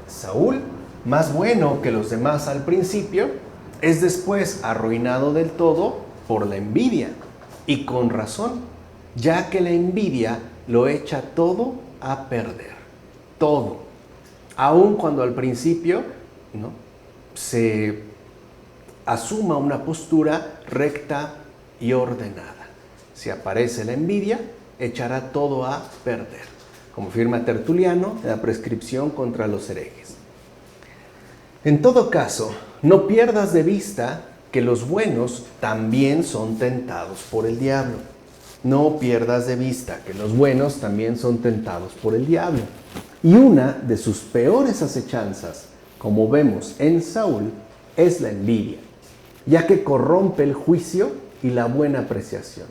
Saúl, más bueno que los demás al principio, es después arruinado del todo por la envidia, y con razón, ya que la envidia lo echa todo a perder, todo, aun cuando al principio se asuma una postura recta y ordenada. Si aparece la envidia, echará todo a perder, como afirma Tertuliano en la prescripción contra los herejes. En todo caso, no pierdas de vista que los buenos también son tentados por el diablo. No pierdas de vista que los buenos también son tentados por el diablo. Y una de sus peores acechanzas, como vemos en Saúl, es la envidia, ya que corrompe el juicio y la buena apreciación.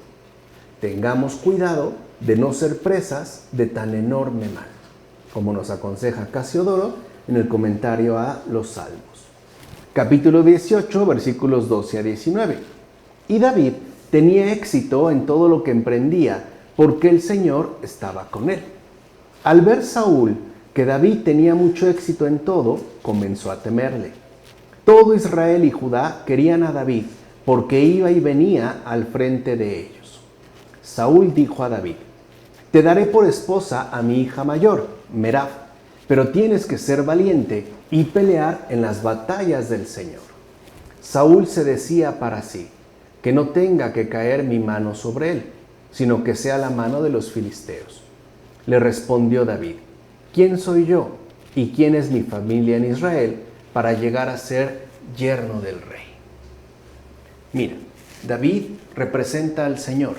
Tengamos cuidado de no ser presas de tan enorme mal, como nos aconseja Casiodoro en el comentario a los Salmos. Capítulo 18, versículos 12 a 19. Y David tenía éxito en todo lo que emprendía, porque el Señor estaba con él. Al ver Saúl que David tenía mucho éxito en todo, comenzó a temerle. Todo Israel y Judá querían a David, porque iba y venía al frente de ellos. Saúl dijo a David: te daré por esposa a mi hija mayor, Merab, pero tienes que ser valiente y pelear en las batallas del Señor. Saúl se decía para sí: que no tenga que caer mi mano sobre él, sino que sea la mano de los filisteos. Le respondió David: ¿quién soy yo y quién es mi familia en Israel para llegar a ser yerno del rey? Mira, David representa al Señor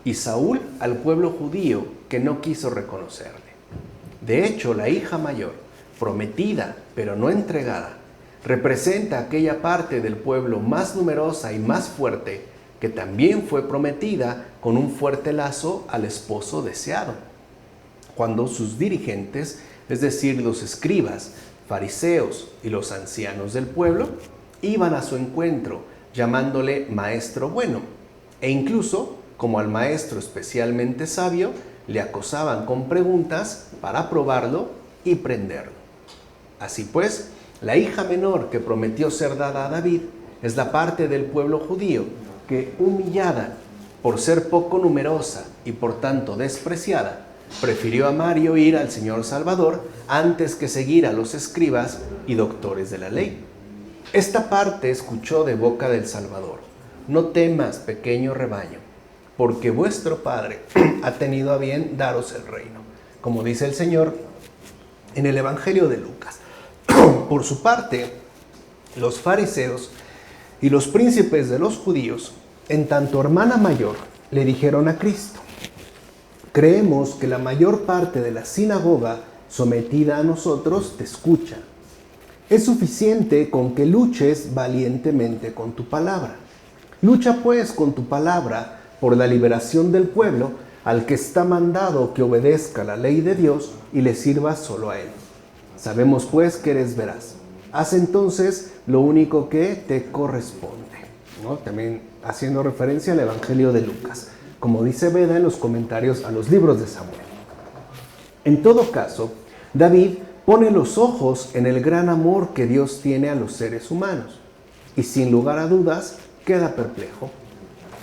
y Saúl al pueblo judío que no quiso reconocerle. De hecho, la hija mayor, prometida pero no entregada, representa aquella parte del pueblo más numerosa y más fuerte que también fue prometida con un fuerte lazo al esposo deseado, cuando sus dirigentes es decir, los escribas, fariseos y los ancianos del pueblo, iban a su encuentro, llamándole maestro bueno, e incluso, como al maestro especialmente sabio, le acosaban con preguntas para probarlo y prenderlo. Así pues, la hija menor que prometió ser dada a David es la parte del pueblo judío que, humillada por ser poco numerosa y por tanto despreciada, prefirió amar y oír al Señor Salvador antes que seguir a los escribas y doctores de la ley. Esta parte escuchó de boca del Salvador: no temas, pequeño rebaño, porque vuestro Padre ha tenido a bien daros el reino, como dice el Señor en el Evangelio de Lucas. Por su parte, los fariseos y los príncipes de los judíos, en tanto hermana mayor, le dijeron a Cristo: creemos que la mayor parte de la sinagoga sometida a nosotros te escucha. Es suficiente con que luches valientemente con tu palabra. Lucha pues con tu palabra por la liberación del pueblo, al que está mandado que obedezca la ley de Dios y le sirva solo a Él. Sabemos pues que eres veraz. Haz entonces lo único que te corresponde. ¿No? También haciendo referencia al Evangelio de Lucas, como dice Beda en los comentarios a los libros de Samuel. En todo caso, David pone los ojos en el gran amor que Dios tiene a los seres humanos y sin lugar a dudas queda perplejo.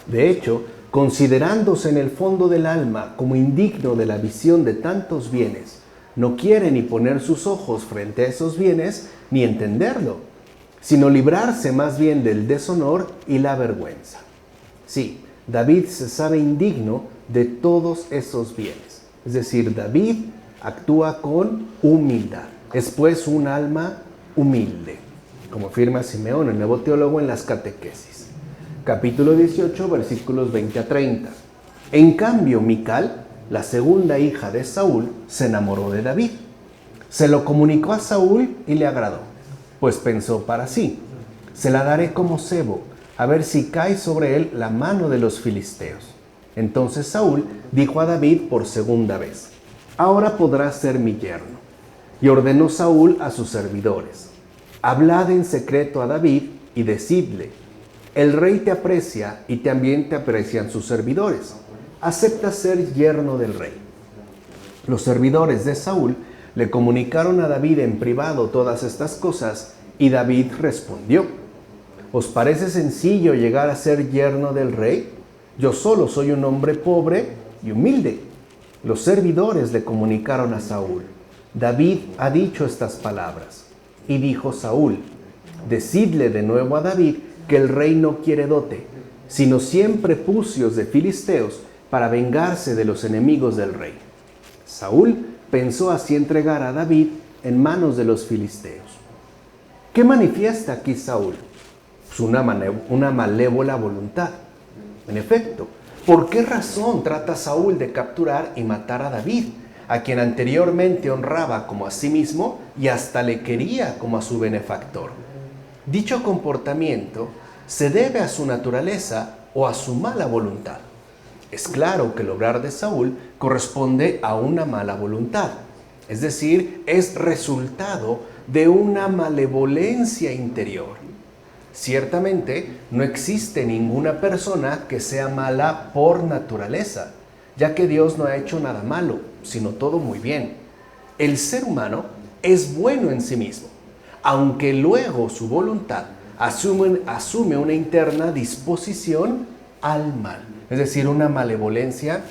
De hecho, considerándose en el fondo del alma como indigno de la visión de tantos bienes, no quiere ni poner sus ojos frente a esos bienes ni entenderlo, sino librarse más bien del deshonor y la vergüenza. Sí, David se sabe indigno de todos esos bienes. Es decir, David actúa con humildad. Es pues un alma humilde, como afirma Simeón, el nuevo teólogo, en las catequesis. Capítulo 18, versículos 20 a 30. En cambio, Mical, la segunda hija de Saúl, se enamoró de David. Se lo comunicó a Saúl y le agradó, pues pensó para sí: se la daré como cebo, a ver si cae sobre él la mano de los filisteos. Entonces Saúl dijo a David por segunda vez: ahora podrás ser mi yerno. Y ordenó Saúl a sus servidores: hablad en secreto a David y decidle: el rey te aprecia y también te aprecian sus servidores. Acepta ser yerno del rey. Los servidores de Saúl le comunicaron a David en privado todas estas cosas y David respondió: ¿os parece sencillo llegar a ser yerno del rey? Yo solo soy un hombre pobre y humilde. Los servidores le comunicaron a Saúl: David ha dicho estas palabras. Y dijo Saúl: decidle de nuevo a David que el rey no quiere dote, sino 100 prepucios de filisteos para vengarse de los enemigos del rey. Saúl pensó así entregar a David en manos de los filisteos. ¿Qué manifiesta aquí Saúl? Pues una malévola voluntad. En efecto, ¿por qué razón trata Saúl de capturar y matar a David, a quien anteriormente honraba como a sí mismo y hasta le quería como a su benefactor? Dicho comportamiento se debe a su naturaleza o a su mala voluntad. Es claro que el obrar de Saúl corresponde a una mala voluntad, es decir, es resultado de una malevolencia interior. Ciertamente, no existe ninguna persona que sea mala por naturaleza, ya que Dios no ha hecho nada malo, sino todo muy bien. El ser humano es bueno en sí mismo, aunque luego su voluntad asume una interna disposición al mal, es decir, una malevolencia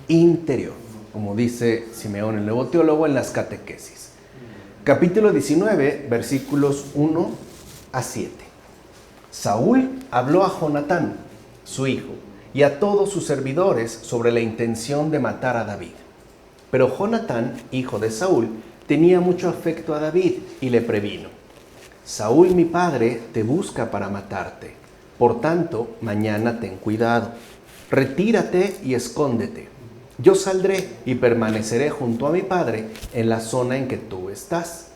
interior, como dice Simeón, el nuevo teólogo, en las catequesis. Capítulo 19, versículos 1 a 7. Saúl habló a Jonatán, su hijo, y a todos sus servidores sobre la intención de matar a David. Pero Jonatán, hijo de Saúl, tenía mucho afecto a David y le previno: Saúl mi padre te busca para matarte. Por tanto, mañana ten cuidado. Retírate y escóndete. Yo saldré y permaneceré junto a mi padre en la zona en que tú estás.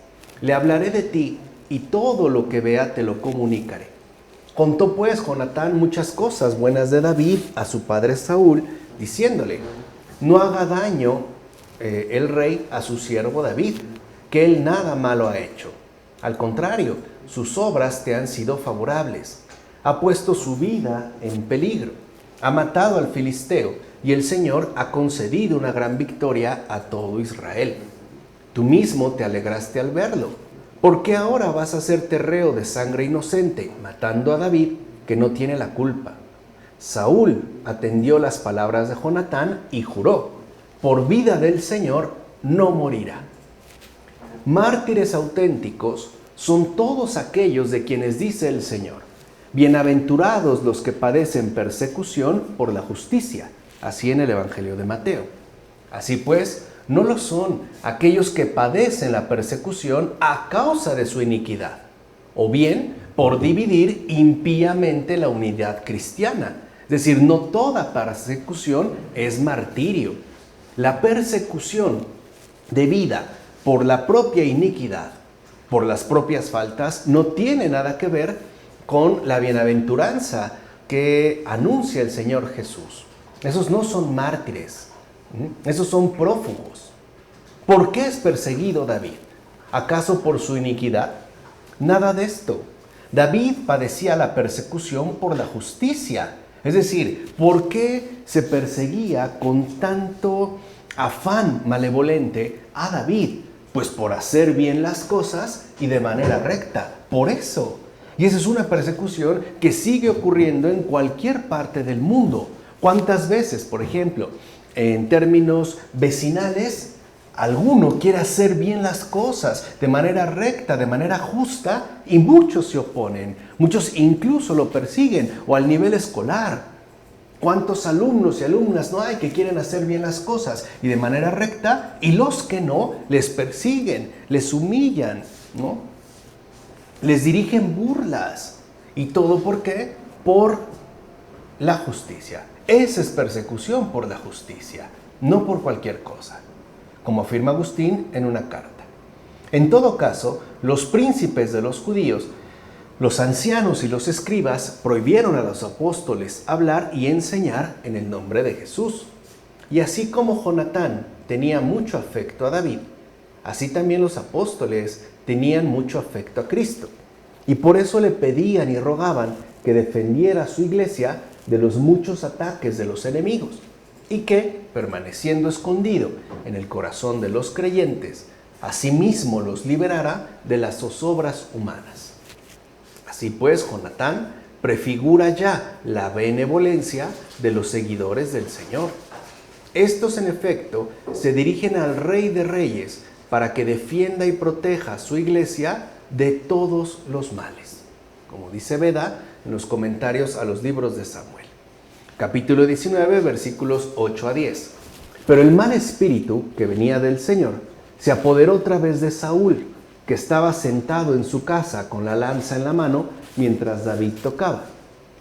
Le hablaré de ti y todo lo que vea te lo comunicaré. Contó pues Jonatán muchas cosas buenas de David a su padre Saúl, diciéndole: no haga daño el rey a su siervo David, que él nada malo ha hecho. Al contrario, sus obras te han sido favorables. Ha puesto su vida en peligro. Ha matado al filisteo y el Señor ha concedido una gran victoria a todo Israel. Tú mismo te alegraste al verlo. ¿Por qué ahora vas a hacerte reo de sangre inocente, matando a David, que no tiene la culpa? Saúl atendió las palabras de Jonatán y juró: por vida del Señor no morirá. Mártires auténticos son todos aquellos de quienes dice el Señor: bienaventurados los que padecen persecución por la justicia, así en el Evangelio de Mateo. Así pues, no lo son aquellos que padecen la persecución a causa de su iniquidad, o bien por dividir impíamente la unidad cristiana. Es decir, no toda persecución es martirio. La persecución debida por la propia iniquidad, por las propias faltas, no tiene nada que ver con la bienaventuranza que anuncia el Señor Jesús. Esos no son mártires, esos son prófugos. ¿Por qué es perseguido David? ¿Acaso por su iniquidad? Nada de esto. David padecía la persecución por la justicia. Es decir, ¿por qué se perseguía con tanto afán malevolente a David? Pues por hacer bien las cosas y de manera recta. Por eso. Y esa es una persecución que sigue ocurriendo en cualquier parte del mundo. ¿Cuántas veces, por ejemplo, en términos vecinales, alguno quiere hacer bien las cosas de manera recta, de manera justa, y muchos se oponen, muchos incluso lo persiguen, o al nivel escolar? ¿Cuántos alumnos y alumnas no hay que quieren hacer bien las cosas y de manera recta, y los que no les persiguen, les humillan, ¿no? Les dirigen burlas? ¿Y todo por qué? Por la justicia. Esa es persecución por la justicia, no por cualquier cosa, como afirma Agustín en una carta. En todo caso, los príncipes de los judíos, los ancianos y los escribas prohibieron a los apóstoles hablar y enseñar en el nombre de Jesús. Y así como Jonatán tenía mucho afecto a David, así también los apóstoles tenían mucho afecto a Cristo. Y por eso le pedían y rogaban que defendiera a su iglesia de los muchos ataques de los enemigos, y que, permaneciendo escondido en el corazón de los creyentes, asimismo los liberara de las zozobras humanas. Así pues, Jonatán prefigura ya la benevolencia de los seguidores del Señor. Estos, en efecto, se dirigen al Rey de Reyes para que defienda y proteja a su iglesia de todos los males, como dice Beda en los comentarios a los libros de Samuel. Capítulo 19, versículos 8 a 10. Pero el mal espíritu que venía del Señor se apoderó otra vez de Saúl, que estaba sentado en su casa con la lanza en la mano mientras David tocaba.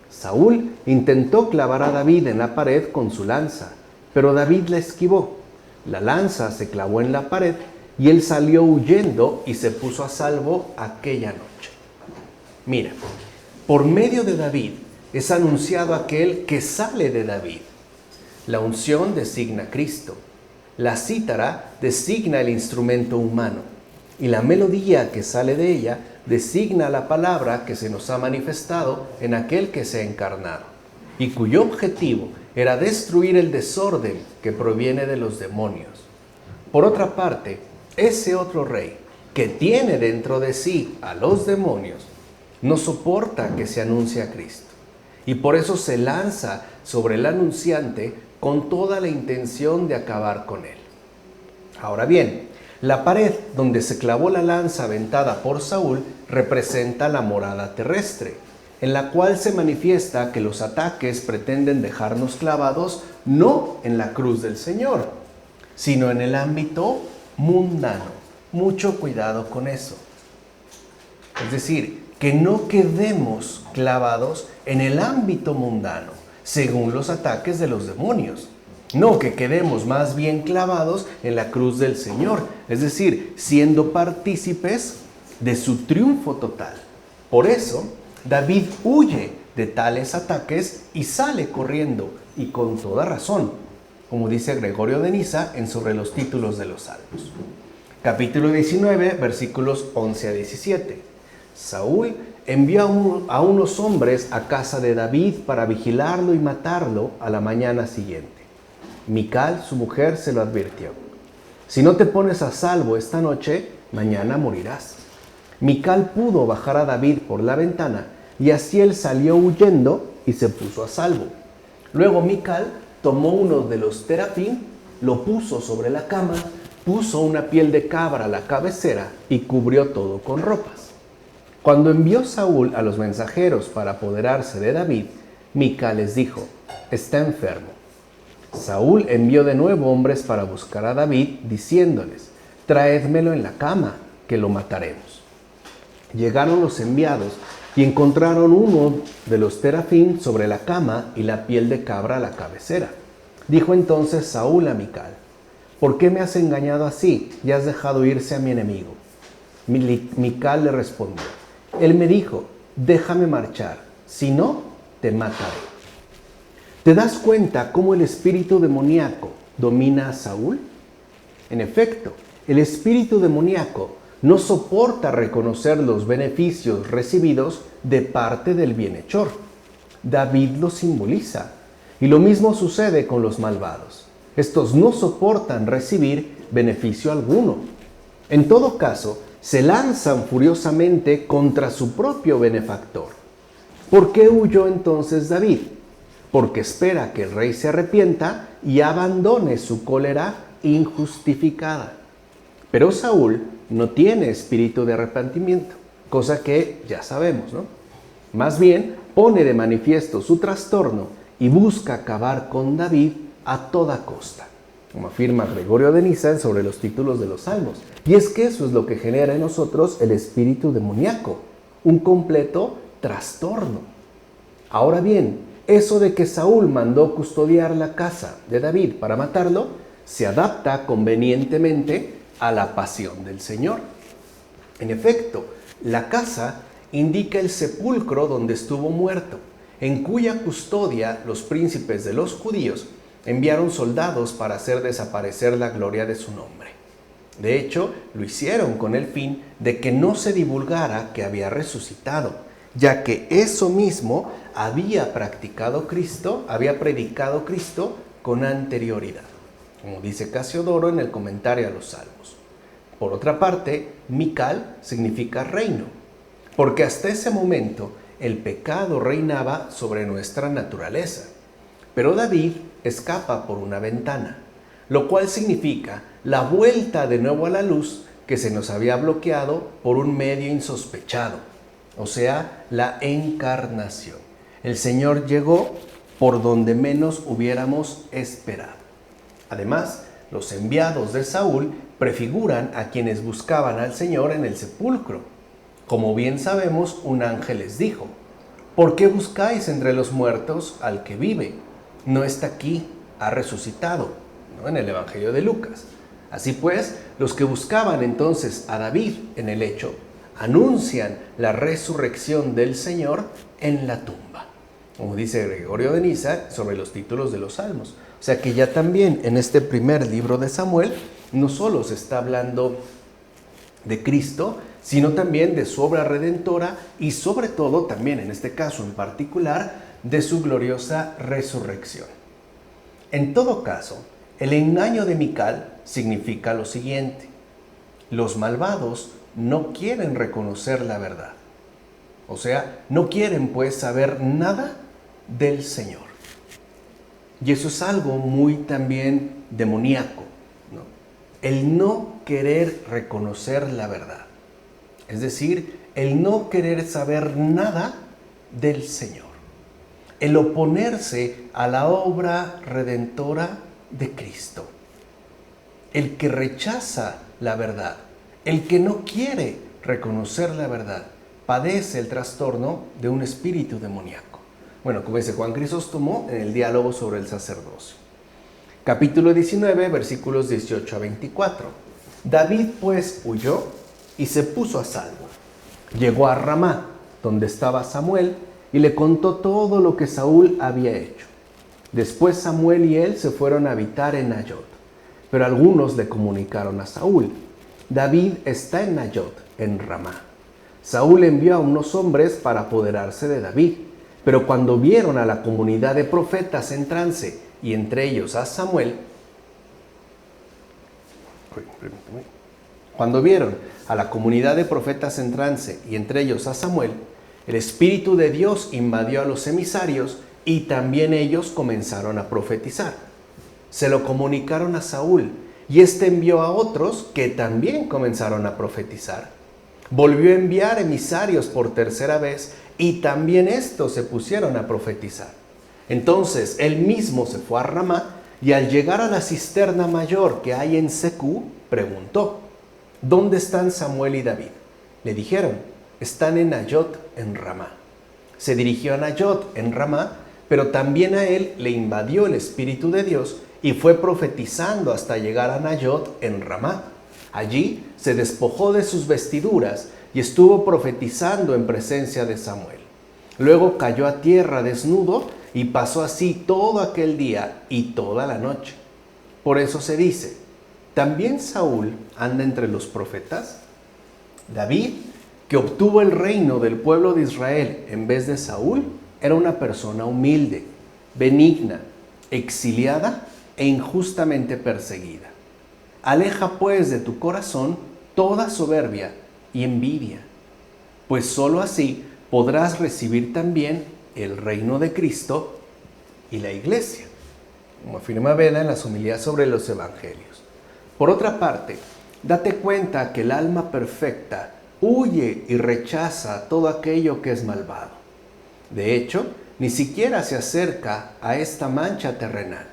Saúl intentó clavar a David en la pared con su lanza, pero David la esquivó. La lanza se clavó en la pared y él salió huyendo y se puso a salvo aquella noche. Mira, por medio de David es anunciado aquel que sale de David. La unción designa a Cristo. La cítara designa el instrumento humano. Y la melodía que sale de ella designa la palabra que se nos ha manifestado en aquel que se ha encarnado, y cuyo objetivo era destruir el desorden que proviene de los demonios. Por otra parte, ese otro rey, que tiene dentro de sí a los demonios, no soporta que se anuncie a Cristo, y por eso se lanza sobre el anunciante con toda la intención de acabar con él. Ahora bien, la pared donde se clavó la lanza aventada por Saúl representa la morada terrestre, en la cual se manifiesta que los ataques pretenden dejarnos clavados no en la cruz del Señor, sino en el ámbito mundano. Mucho cuidado con eso. Es decir, que no quedemos clavados en el ámbito mundano, según los ataques de los demonios. No, que quedemos más bien clavados en la cruz del Señor, es decir, siendo partícipes de su triunfo total. Por eso, David huye de tales ataques y sale corriendo, y con toda razón. como dice Gregorio de Niza en Sobre los títulos de los Salmos. Capítulo 19, versículos 11 a 17. Saúl envió a unos hombres a casa de David para vigilarlo y matarlo a la mañana siguiente. Mical, su mujer, se lo advirtió: si no te pones a salvo esta noche, mañana morirás. Mical pudo bajar a David por la ventana, y así él salió huyendo y se puso a salvo. Luego Mical tomó uno de los terafín, lo puso sobre la cama, puso una piel de cabra a la cabecera y cubrió todo con ropas. Cuando envió Saúl a los mensajeros para apoderarse de David, Mical les dijo: está enfermo. Saúl envió de nuevo hombres para buscar a David, diciéndoles: traédmelo en la cama, que lo mataremos. Llegaron los enviados y encontraron uno de los terafín sobre la cama y la piel de cabra a la cabecera. Dijo entonces Saúl a Mical: ¿por qué me has engañado así y has dejado irse a mi enemigo? Mical le respondió: él me dijo: déjame marchar, si no, te mataré. ¿Te das cuenta cómo el espíritu demoníaco domina a Saúl? En efecto, el espíritu demoníaco no soporta reconocer los beneficios recibidos de parte del bienhechor. David lo simboliza. Y lo mismo sucede con los malvados. Estos no soportan recibir beneficio alguno. En todo caso, se lanzan furiosamente contra su propio benefactor. ¿Por qué huyó entonces David? Porque espera que el rey se arrepienta y abandone su cólera injustificada. Pero Saúl no tiene espíritu de arrepentimiento, cosa que ya sabemos, ¿no? Más bien, pone de manifiesto su trastorno y busca acabar con David a toda costa, como afirma Gregorio de Niza sobre los títulos de los Salmos. Y es que eso es lo que genera en nosotros el espíritu demoníaco, un completo trastorno. Ahora bien, eso de que Saúl mandó custodiar la casa de David para matarlo, se adapta convenientemente a la pasión del Señor. En efecto, la casa indica el sepulcro donde estuvo muerto, en cuya custodia los príncipes de los judíos enviaron soldados para hacer desaparecer la gloria de su nombre. De hecho, lo hicieron con el fin de que no se divulgara que había resucitado, ya que eso mismo había predicado Cristo con anterioridad, como dice Casiodoro en el comentario a los Salmos. Por otra parte, Mical significa reino, porque hasta ese momento el pecado reinaba sobre nuestra naturaleza. Pero David escapa por una ventana, lo cual significa la vuelta de nuevo a la luz que se nos había bloqueado por un medio insospechado, o sea, la encarnación. El Señor llegó por donde menos hubiéramos esperado. Además, los enviados de Saúl prefiguran a quienes buscaban al Señor en el sepulcro. Como bien sabemos, un ángel les dijo: ¿por qué buscáis entre los muertos al que vive? No está aquí, ha resucitado, ¿no? En el Evangelio de Lucas. Así pues, los que buscaban entonces a David en el lecho, anuncian la resurrección del Señor en la tumba, como dice Gregorio de Niza sobre los títulos de los Salmos. O sea que ya también en este primer libro de Samuel no solo se está hablando de Cristo, sino también de su obra redentora y sobre todo también en este caso en particular de su gloriosa resurrección. En todo caso, el engaño de Mical significa lo siguiente: los malvados no quieren reconocer la verdad. O sea, no quieren pues saber nada del Señor. Y eso es algo muy también demoníaco, ¿no? El no querer reconocer la verdad. Es decir, el no querer saber nada del Señor. El oponerse a la obra redentora de Cristo. El que rechaza la verdad, el que no quiere reconocer la verdad, padece el trastorno de un espíritu demoníaco. Bueno, como dice Juan Crisóstomo en el diálogo sobre el sacerdocio. Capítulo 19, versículos 18 a 24. David pues huyó y se puso a salvo. Llegó a Ramá, donde estaba Samuel, y le contó todo lo que Saúl había hecho. Después Samuel y él se fueron a habitar en Nayot, pero algunos le comunicaron a Saúl: David está en Nayot, en Ramá. Saúl envió a unos hombres para apoderarse de David, pero cuando vieron a la comunidad de profetas en trance, y entre ellos a Samuel, el Espíritu de Dios invadió a los emisarios y también ellos comenzaron a profetizar. Se lo comunicaron a Saúl y éste envió a otros que también comenzaron a profetizar. Volvió a enviar emisarios por tercera vez y también estos se pusieron a profetizar. Entonces él mismo se fue a Ramá y al llegar a la cisterna mayor que hay en Secú, preguntó: ¿dónde están Samuel y David? Le dijeron: están en Nayot, en Ramá. Se dirigió a Nayot, en Ramá, pero también a él le invadió el Espíritu de Dios y fue profetizando hasta llegar a Nayot, en Ramá. Allí se despojó de sus vestiduras y estuvo profetizando en presencia de Samuel. Luego cayó a tierra desnudo y pasó así todo aquel día y toda la noche. Por eso se dice: ¿también Saúl anda entre los profetas? David, que obtuvo el reino del pueblo de Israel en vez de Saúl, era una persona humilde, benigna, exiliada e injustamente perseguida. Aleja pues de tu corazón toda soberbia y envidia, pues sólo así podrás recibir también el reino de Cristo y la iglesia, como afirma Beda en las homilías sobre los evangelios. Por otra parte, date cuenta que el alma perfecta huye y rechaza todo aquello que es malvado. De hecho, ni siquiera se acerca a esta mancha terrenal.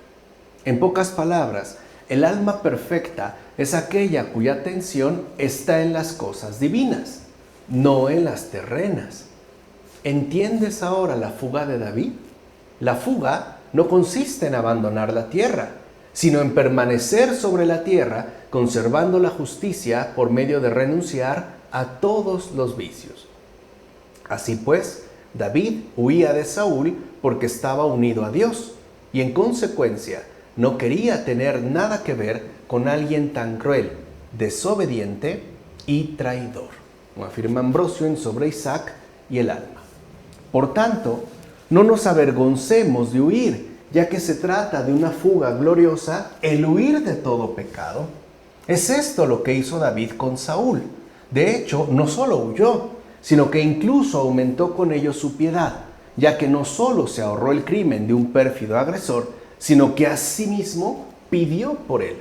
En pocas palabras, el alma perfecta es aquella cuya atención está en las cosas divinas, no en las terrenas. ¿Entiendes ahora la fuga de David? La fuga no consiste en abandonar la tierra, sino en permanecer sobre la tierra, conservando la justicia por medio de renunciar a todos los vicios. Así pues, David huía de Saúl porque estaba unido a Dios y en consecuencia no quería tener nada que ver con alguien tan cruel, desobediente y traidor, como afirma Ambrosio en Sobre Isaac y el alma. Por tanto, no nos avergoncemos de huir, ya que se trata de una fuga gloriosa, el huir de todo pecado. Es esto lo que hizo David con Saúl. De hecho, no solo huyó, sino que incluso aumentó con ello su piedad, ya que no solo se ahorró el crimen de un pérfido agresor, sino que asimismo pidió por él.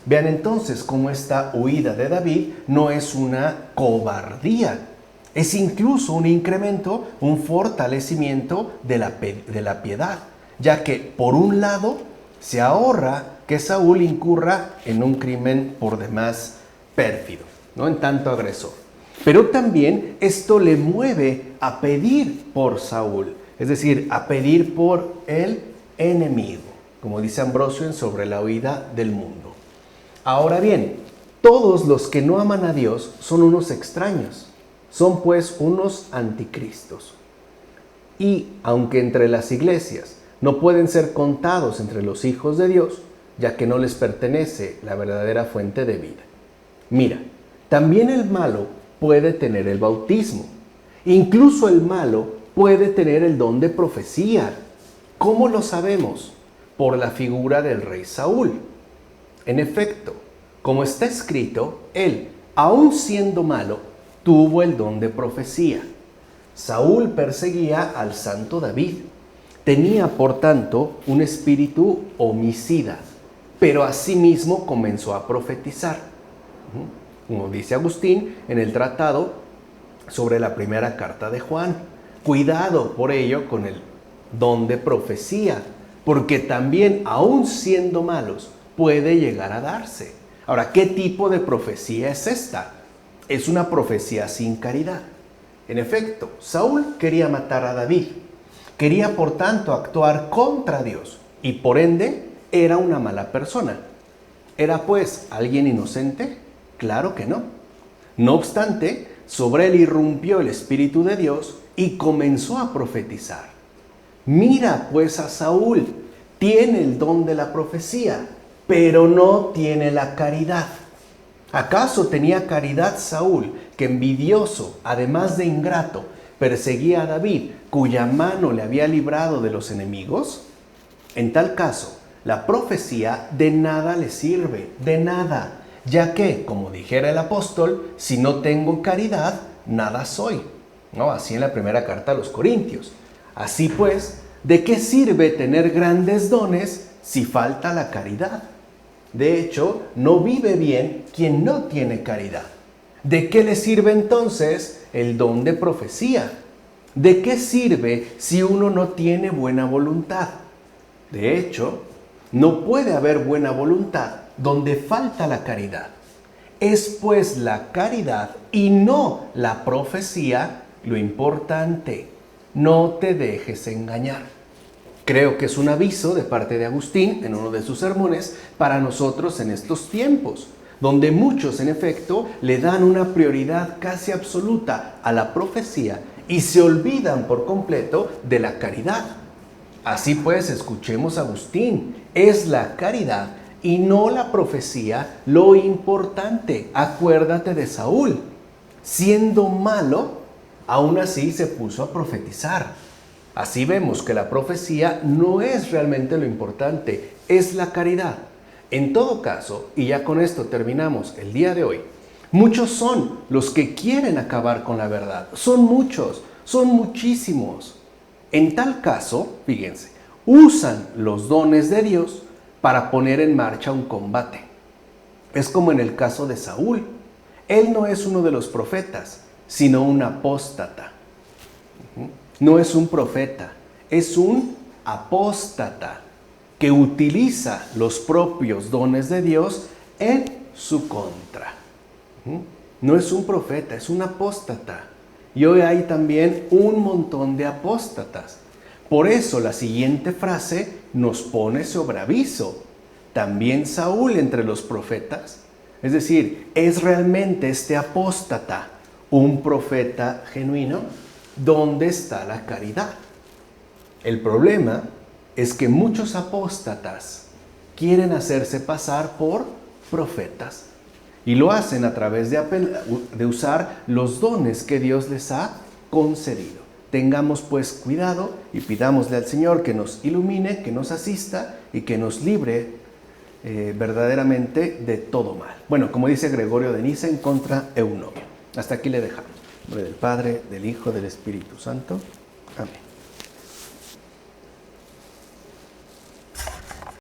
Vean entonces cómo esta huida de David no es una cobardía, es incluso un incremento, un fortalecimiento de la piedad, ya que por un lado se ahorra que Saúl incurra en un crimen por demás pérfido, ¿no? En tanto agresor. Pero también esto le mueve a pedir por Saúl, es decir, a pedir por el enemigo, como dice Ambrosio en Sobre la huida del mundo. Ahora bien, todos los que no aman a Dios son unos extraños, son pues unos anticristos. Y aunque entre las iglesias no pueden ser contados entre los hijos de Dios, ya que no les pertenece la verdadera fuente de vida. Mira, también el malo puede tener el bautismo. Incluso el malo puede tener el don de profecía. ¿Cómo lo sabemos? Por la figura del rey Saúl. En efecto, como está escrito, él, aun siendo malo, tuvo el don de profecía. Saúl perseguía al santo David. Tenía, por tanto, un espíritu homicida, pero asimismo comenzó a profetizar. Como dice Agustín en el tratado sobre la primera carta de Juan. Cuidado por ello con el don de profecía, porque también, aun siendo malos, puede llegar a darse. Ahora, ¿qué tipo de profecía es esta? Es una profecía sin caridad. En efecto, Saúl quería matar a David. Quería, por tanto, actuar contra Dios y, por ende, era una mala persona. ¿Era, pues, alguien inocente? Claro que no. No obstante, sobre él irrumpió el Espíritu de Dios y comenzó a profetizar. Mira, pues, a Saúl, tiene el don de la profecía, pero no tiene la caridad. ¿Acaso tenía caridad Saúl, que envidioso, además de ingrato, perseguía a David, cuya mano le había librado de los enemigos? En tal caso, la profecía de nada le sirve, de nada, ya que, como dijera el apóstol, si no tengo caridad, nada soy. ¿No? Así en la primera carta a los Corintios. Así pues, ¿de qué sirve tener grandes dones si falta la caridad? De hecho, no vive bien quien no tiene caridad. ¿De qué le sirve entonces el don de profecía? ¿De qué sirve si uno no tiene buena voluntad? De hecho, no puede haber buena voluntad donde falta la caridad. Es pues la caridad y no la profecía lo importante. No te dejes engañar. Creo que es un aviso de parte de Agustín en uno de sus sermones para nosotros en estos tiempos, donde muchos en efecto le dan una prioridad casi absoluta a la profecía y se olvidan por completo de la caridad. Así pues, escuchemos a Agustín, es la caridad y no la profecía lo importante. Acuérdate de Saúl, siendo malo, aún así se puso a profetizar. Así vemos que la profecía no es realmente lo importante, es la caridad. En todo caso, y ya con esto terminamos el día de hoy, muchos son los que quieren acabar con la verdad. Son muchos, son muchísimos. En tal caso, fíjense, usan los dones de Dios para poner en marcha un combate. Es como en el caso de Saúl. Él no es uno de los profetas, sino un apóstata. No es un profeta, es un apóstata que utiliza los propios dones de Dios en su contra. No es un profeta, es un apóstata. Y hoy hay también un montón de apóstatas. Por eso la siguiente frase nos pone sobre aviso. También Saúl entre los profetas. Es decir, ¿es realmente este apóstata un profeta genuino? ¿Dónde está la caridad? El problema es que muchos apóstatas quieren hacerse pasar por profetas y lo hacen a través de usar los dones que Dios les ha concedido. Tengamos pues cuidado y pidámosle al Señor que nos ilumine, que nos asista y que nos libre verdaderamente de todo mal. Bueno, como dice Gregorio de Niza en contra Eunomia. Hasta aquí le dejamos. En nombre del Padre, del Hijo, del Espíritu Santo. Amén.